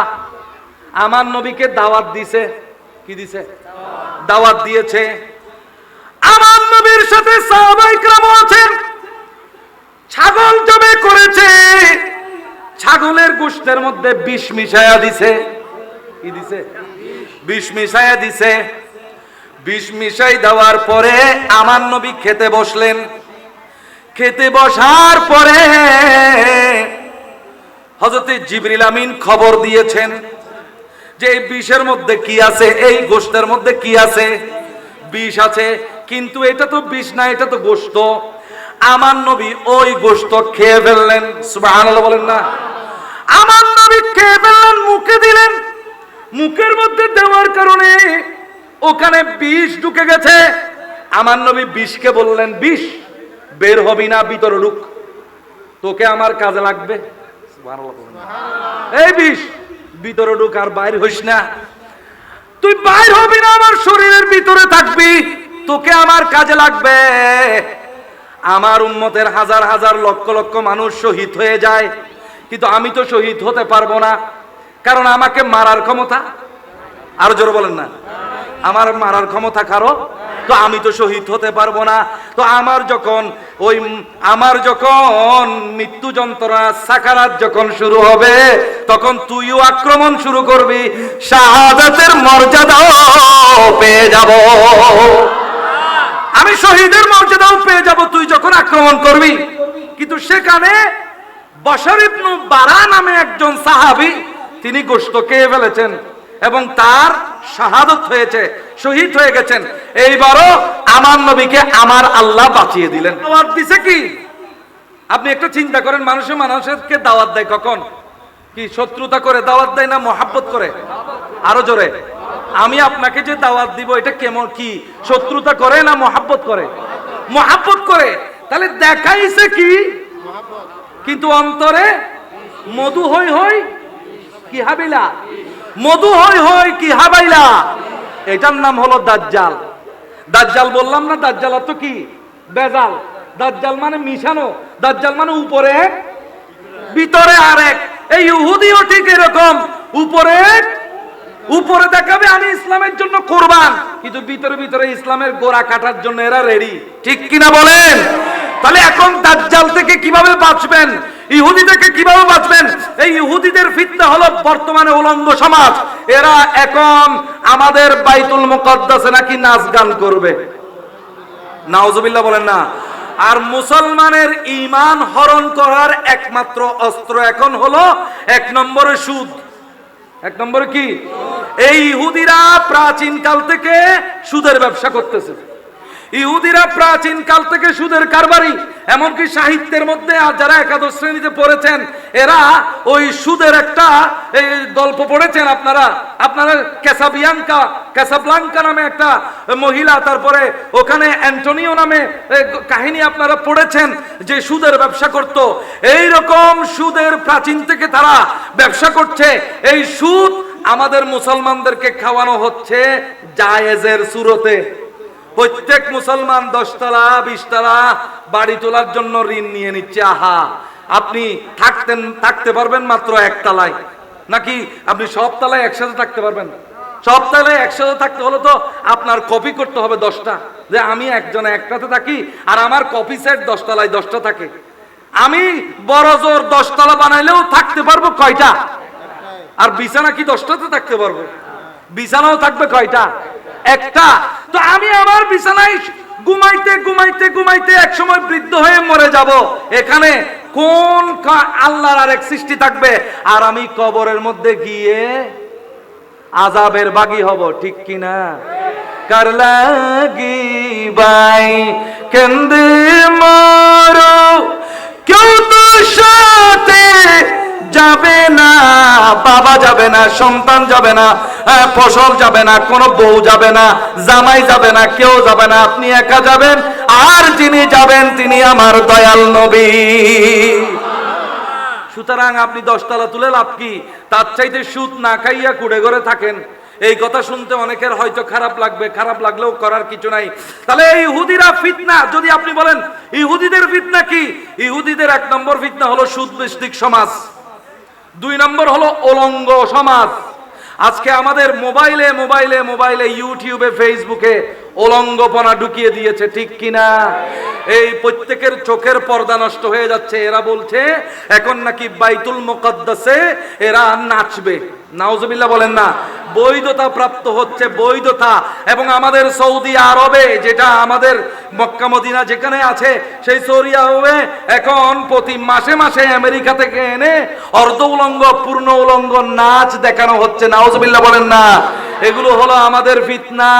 আমার নবীকে দাওয়াত দিছে। কি দিছে? দাওয়াত দিয়েছে। আমার নবীর সাথে সাহাবায়ে কেরাম আছেন। ছাগল জবে করেছে, ছাগলের গোশতের মধ্যে বিষ মিশায়া দিছে। কি দিছে? বিষ মিশায়া দিছে। বিষ মিশাই দেওয়ার পরে আমার নবী খেতে বসলেন। খেতে বসার পরে হযরত জিবরিল আমিন খবর দিয়েছেন যে এই বিষের মধ্যে কি আছে, এই গোশতের মধ্যে কি আছে? বিষ আছে, কিন্তু এটা তো বিষ না, এটা তো গোশত। আমার নবী ওই গোশত খেয়ে ফেললেন। সুবহানাল্লাহ বলেন না? আমার নবী খেয়ে ফেললেন, মুখে দিলেন। মুখের মধ্যে দেওয়ার কারণে ওখানে বিষ ঢুকে গেছে। আমার নবী বিষকে বললেন, বিষ বের হবি না, ভিতরে ঢুক, তোকে আমার কাজে লাগবে। এই বিষ ভিতরে ঢুক, আর বাইরে হইস না, তুই বাইর হবি না, আমার শরীরের ভিতরে থাকবি, তোকে আমার কাজে লাগবে। আমার উম্মতের হাজার হাজার লক্ষ লক্ষ মানুষ শহীদ হয়ে যায়, কিন্তু আমি তো শহীদ হতে পারবো না, কারণ আমাকে মারার ক্ষমতা, আরো জোরে বলেন না, আমার মারার ক্ষমতা কারো, তো আমি তো শহীদ হতে পারবো না। তো আমার যখন মৃত্যু যন্ত্রণা সাকারাত যখন শুরু হবে, তখন তুইও আক্রমণ শুরু করবি, শাহাদাতের মর্যাদাও পেয়ে যাব, আমি শহীদের মর্যাদাও পেয়ে যাব তুই যখন আক্রমণ করবি। কিন্তু সেখানে বশর ইবনে বারা নামে একজন সাহাবী, তিনি গোশত খেয়ে ফেলেছেন এবং তার শাহাদত হয়েছে, শহীদ হয়ে গেছেন। এইবারও আমার নবীকে আমার আল্লাহ বাঁচিয়ে দিলেন। দাওয়াত দিছে কি? আপনি একটু চিন্তা করেন, মানুষকে দাওয়াত দেয় কখন? কি শত্রুতা করে দাওয়াত দেয় না মহাব্বত করে? আরো জোরে। আমি আপনাকে যে দাওয়াত দিব এটা কেমন, কি শত্রুতা করে না মহাব্বত করে? মহাব্বত করে। তাহলে দেখাইছে কি? কিন্তু অন্তরে মধু হই হই কি হাবিলা, মধু হই হই কি হাবাইলা। এটার নাম হলো দাজ্জাল। দাজ্জাল বললাম না, দাজ্জাল অর্থ কি? বেজাল। দাজ্জাল মানে মিশানো, দাজ্জাল মানে উপরে এক ভিতরে আরেক। এই ইহুদিও ঠিক এরকম, উপরে উপরে দেখাবে আমি ইসলামের জন্য কোরবান, কিন্তু ভিতরে ভিতরে ইসলামের গোড়া কাটার জন্য এরা রেডি। ঠিক কিনা বলেন? তাহলে এখন দাজ্জাল থেকে কিভাবে বাঁচবেন, ইহুদি থেকে কিভাবে বাঁচবেন? এই ইহুদিদের ফিতনা হলো বর্তমানে উলঙ্গ সমাজ। এরা এখন আমাদের বাইতুল মুকদ্দাসে নাকি নাচ গান করবে, নাউজুবিল্লাহ বলেন না। আর মুসলমানের ঈমান হরণ করার একমাত্র অস্ত্র এখন হলো 1 নম্বরে সুদ। 1 নম্বরে কি? এই ইহুদিরা প্রাচীন কাল থেকে সুদের ব্যবসা করতেছে। ইহুদিরা প্রাচীন কাল থেকে সুদের কারবারি। এমনকি সাহিত্যের মধ্যে আর যারা একাদশ শ্রেণীতে পড়েছেন এরা ওই সুদের একটা গল্প পড়েছেন আপনারা। ক্যাসাব্লাঙ্কা নামে একটা মহিলা, তারপরে ওখানে অ্যান্টোনিও নামে কাহিনী আপনারা পড়েছেন, যে সুদের ব্যবসা করত। এই রকম সুদের প্রাচীন থেকে তারা ব্যবসা করছে। এই সুদ আমাদের মুসলমানদেরকে খাওয়ানো হচ্ছে জায়েজের সুরতে। প্রত্যেক মুসলমান 10 তলা 20 তলা বাড়ি তোলার জন্য ঋণ নিয়ে নিচ্ছে। আহা, আপনি থাকতে পারবেন মাত্র 1 তলায়, নাকি আপনি সব তলায় একসাথে থাকতে পারবেন? সব তলায় একসাথে থাকতে হলে তো আপনার কপি করতে হবে 10টা, যে আমি একজনে একটাতে থাকি আর আমার কপি সেট 10 তলায় 10টা থাকে। আমি বড় জোর 10 তলা বানাইলেও থাকতে পারবো কয়টা? আর বিছানা কি 10টাতে থাকতে পারবো? বিছানাও থাকবে কয়টা? একটা। তো আমি আমার বিছানায় ঘুমাইতে ঘুমাইতে ঘুমাইতে এক সময় বৃদ্ধ হয়ে মরে যাব। এখানে কোন আল্লাহর আরেক সৃষ্টি থাকবে? আর আমি কবরের মধ্যে গিয়ে আযাবের বাগী হব। ঠিক কিনা? কার লাগি বাই কেন্দে মরো, কেউ তো সাথে যাবে না, বাবা যাবে না, সন্তান যাবে না, ফসল যাবে না, কোনো বউ যাবে না, জামাই যাবে না, কেউ যাবে না, আপনি একা যাবেন। আর যিনি যাবেন তিনি আমার দয়াল নবী। সুতরাং আপনি 10 তলা তুলে লাভ কি? তার চাইতে সুদ না খাইয়া কুড়ে ঘরে থাকেন। এই কথা শুনতে অনেকের হয়তো খারাপ লাগবে, খারাপ লাগলেও করার কিছু নাই। তাহলে এই ইহুদিরা ফিতনা, যদি আপনি বলেন ইহুদিদের ফিতনা কি? ইহুদিদের 1 নম্বর ফিতনা হলো সুদ ভিত্তিক সমাজ, 2 নম্বর হলো উলঙ্গ সমাজ। আজকে আমাদের মোবাইলে মোবাইলে মোবাইলে ইউটিউবে ফেসবুকে উলঙ্গপনা ঢুকিয়ে দিয়েছে। ঠিক কিনা? এই প্রত্যেকের চোখের পর্দা নষ্ট হয়ে যাচ্ছে। এরা বলছে এখন নাকি বাইতুল মুকদ্দাসে এরা নাচবে। নাউজুবিল্লাহ বলেন না। বৈধতা প্রাপ্ত হচ্ছে, বৈধতা। এবং আমাদের সৌদি আরবে, যেটা আমাদের মক্কা মদিনা যেখানে আছে, সেই সৌদি আরবে এখন প্রতি মাসে মাসে আমেরিকা থেকে এনে অর্ধ উলঙ্গ পূর্ণ উলঙ্গ নাচ দেখানো হচ্ছে। নাউজুবিল্লাহ বলেন না। এগুলো হলো আমাদের ফিতনা।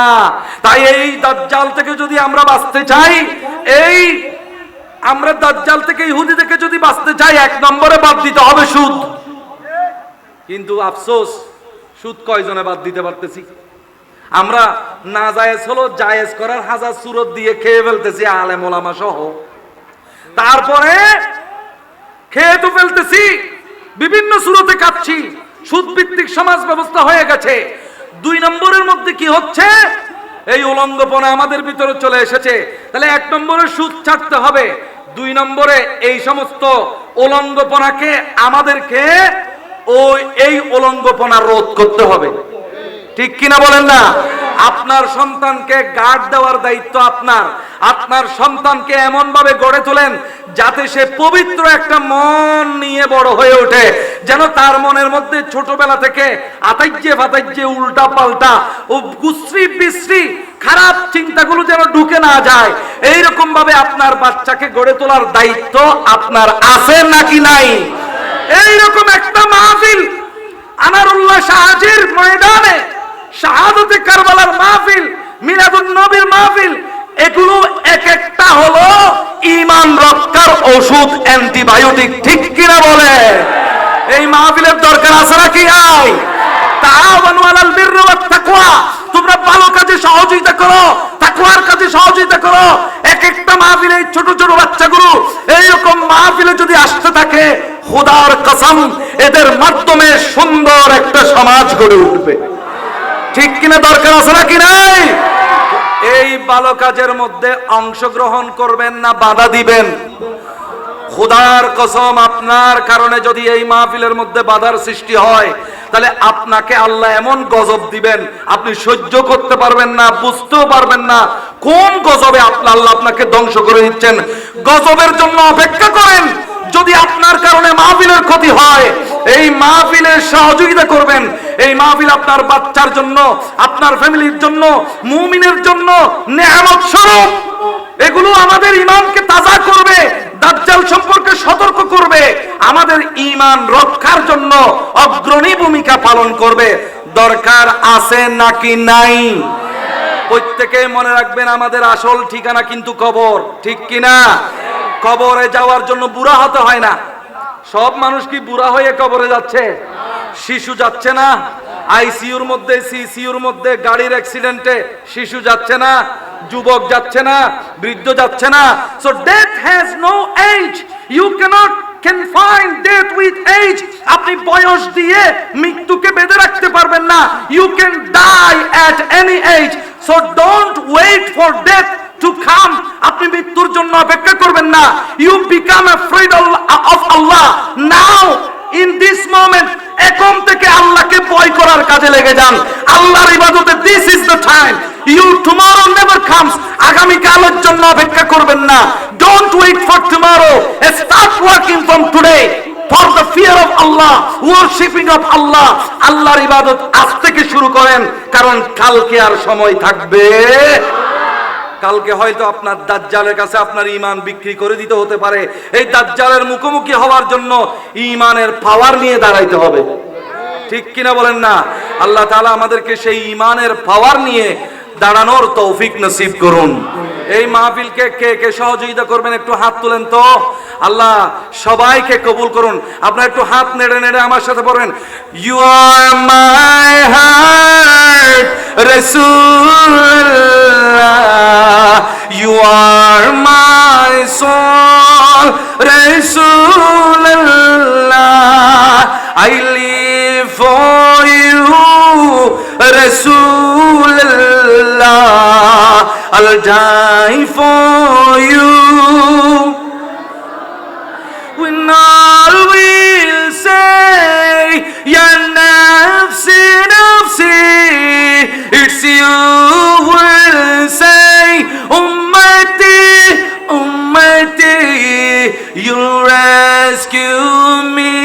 তাই এই দাজ্জাল থেকে যদি আমরা বাঁচতে চাই, আমরা দাজ্জাল থেকে ইহুদি থেকে যদি বাঁচতে চাই, 1 নম্বরে বাদ দিতে হবে সুদ। কিন্তু আফসোস, সুদ কয়জনে বাদ দিতে পারতেছি? আমরা না জায়েজ হলো জায়েজ করার হাজার সুরত দিয়ে খেয়ে ফেলতেছি, আলেম ওলামা সহ। তারপরে খেয়ে তো ফেলতেছি, বিভিন্ন সুরতে কাটছি। সুদ ভিত্তিক সমাজ ব্যবস্থা হয়ে গেছে। 2 নম্বরের মধ্যে কি হচ্ছে? এই উলঙ্গপনা আমাদের ভিতরে চলে এসেছে। তাহলে 1 নম্বরে সুদ ছাড়তে হবে, 2 নম্বরে এই সমস্ত উলঙ্গপনাকে আমাদেরকে এই উলঙ্গপনা রোধ করতে হবে। ঠিক কিনা বলেন না? আপনার সন্তানকে গার্ড দেওয়ার দায়িত্ব আপনার। আপনার সন্তানকে এমন ভাবে গড়ে তোলেন যাতে সে পবিত্র একটা মন নিয়ে বড় হয়ে ওঠে, যেন তার মনের মধ্যে ছোটবেলা থেকে আতাইজে ফাতাইজে উল্টা পাল্টা ও গুশ্রী বিশ্রী খারাপ চিন্তাগুলো যেন ঢুকে না যায়। এইরকম ভাবে আপনার বাচ্চাকে গড়ে তোলার দায়িত্ব আপনার আছে নাকি নাই? এইরকম একটা মাহফিল আনারুল্লাহ শাহজির ময়দানে, শাহাদাতে কারবালার মাহফিল, মিলাদুন নবীর মাহফিল, এগুলো এক একটা হলো ঈমান রক্ষার ওষুধ, অ্যান্টিবায়োটিক। ঠিক কিনা বলে? এই মাহফিলের দরকার আছে নাকি নাই? তাআওয়ানু আলাল বিররি ওয়াত তাকওয়া, তোমরা ভালো কাজে সহযোগিতা করো, তাকওয়ার কাজে সহযোগিতা করো। এক একটা মাহফিলে ছোট ছোট বাচ্চাগুলো এইরকম মাহফিলে যদি আসতে থাকে, খোদার কসম এদের মাধ্যমে সুন্দর একটা সমাজ গড়ে উঠবে। ঠিক কিনা? দরকার আছে নাকি নাই? এই ভালো কাজের মধ্যে অংশগ্রহণ করবেন না বাধা দিবেন? খোদার কসম, আপনার কারণে যদি এই মাহফিলের মধ্যে বাধার সৃষ্টি হয়, তাহলে আপনাকে আল্লাহ এমন গজব দিবেন, আপনি সহ্য করতে পারবেন না, বুঝতেও পারবেন না কোন গজবে আল্লাহ আপনাকে ধ্বংস করে দিচ্ছেন। গজবের জন্য অপেক্ষা করেন। যদি আপনার কারণে মাহফিলের ক্ষতি হয়, এই মাহফিলের সহযোগিতা করবেন। এই মাহফিল আপনার বাচ্চার জন্য, আপনার ফ্যামিলির জন্য, মুমিনের জন্য নেয়ামত স্বরূপ। এগুলো আমাদের ঈমানকে তাজা করবে, দাজ্জাল সম্পর্কে সতর্ক করবে, আমাদের ঈমান রক্ষার জন্য অগ্রণী ভূমিকা পালন করবে। দরকার আছে নাকি নাই? প্রত্যেকে মনে রাখবেন, আমাদের আসল ঠিকানা কিন্তু কবর। ঠিক কিনা? কবরে যাওয়ার জন্য বুড়া হতে হয় না। সব মানুষ কি বুড়া হয়ে কবরে যাচ্ছে? শিশু যাচ্ছে না? আইসিইউর মধ্যে, সিসিইউর মধ্যে গাড়ির অ্যাক্সিডেন্টে শিশু যাচ্ছে না? যুবক যাচ্ছে না? বৃদ্ধ যাচ্ছে না? So death has no age. You can't confine death with age. আপনি বয়স দিয়ে মৃত্যুকে বেঁধে রাখতে পারবেন না। You can die at any age. So don't wait for death to come. আপনি মৃত্যুর জন্য অপেক্ষা করবেন না। You become afraid of Allah now, in this moment. এখন থেকে আল্লাহকে ভয় করার কাজে লেগে যান। আল্লাহর ইবাদতে this is the time. You tomorrow never comes. আগামী কালের জন্য অপেক্ষা করবেন না। Don't wait for tomorrow. Start working from today for the fear of Allah, worshiping of Allah. আল্লাহর ইবাদত আজ থেকে শুরু করেন, কারণ কালকে আর সময় থাকবে। কালকে হয়তো আপনার দাজ্জালের কাছে আপনার ঈমান বিক্রি করে দিতে হতে পারে। এই দাজ্জালের মুখোমুখি হওয়ার জন্য ঈমানের পাওয়ার নিয়ে দাঁড়াইতে হবে। ঠিক কিনা বলেন না? আল্লাহ তাআলা আমাদেরকে সেই ঈমানের পাওয়ার নিয়ে দাঁড়ানোর তৌফিক নসিব করুন। এই মাহফিলকে কে কে সহযোগিতা করবেন একটু হাত তুলেন তো। আল্লাহ সবাইকে কবুল করুন। আপনারা একটু হাত নেড়ে নেড়ে আমার সাথে পড়েন, ইউ আর মাই হার্ট রাসূলুল্লাহ, ইউ আর মাই সোল রাসূলুল্লাহ, আই লিভ ফর ইউ রাসূলুল্লাহ, I'll die for you. When all will say, Ya nafsi, nafsi, it's you will say, Ummati, Ummati, you'll rescue me,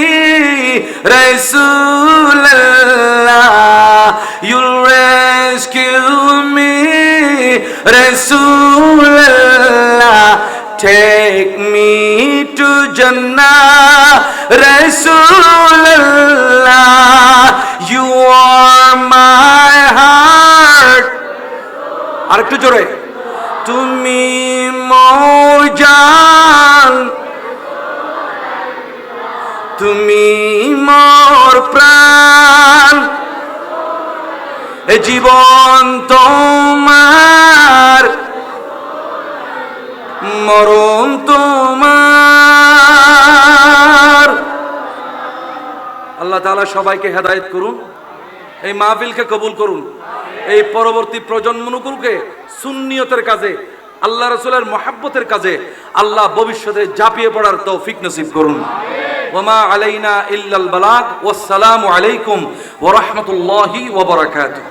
Rasulullah, you'll rescue me, Rasulullah, take me to Jannah, Rasulullah, you are my heart. আরেকটু জোরে, তুমি মোর জান, তুমি মোর প্রাণ, এ জীবন তোমার, মরণ তোমার। আল্লাহ তাআলা সবাইকে হেদায়েত করুন, এই মাহফিলকে কবুল করুন, এই পরবর্তী প্রজন্মগুলোকে সুন্নিয়তের কাজে, আল্লাহ রাসূলের মহব্বতের কাজে আল্লাহ ভবিষ্যতে ঝাঁপিয়ে পড়ার তৌফিক নসিব করুন। ওয়া আলাইনা ইল্লাল বালাগ। ওয়াসসালামু আলাইকুম ওয়া রাহমাতুল্লাহি ওয়া বারাকাতুহু।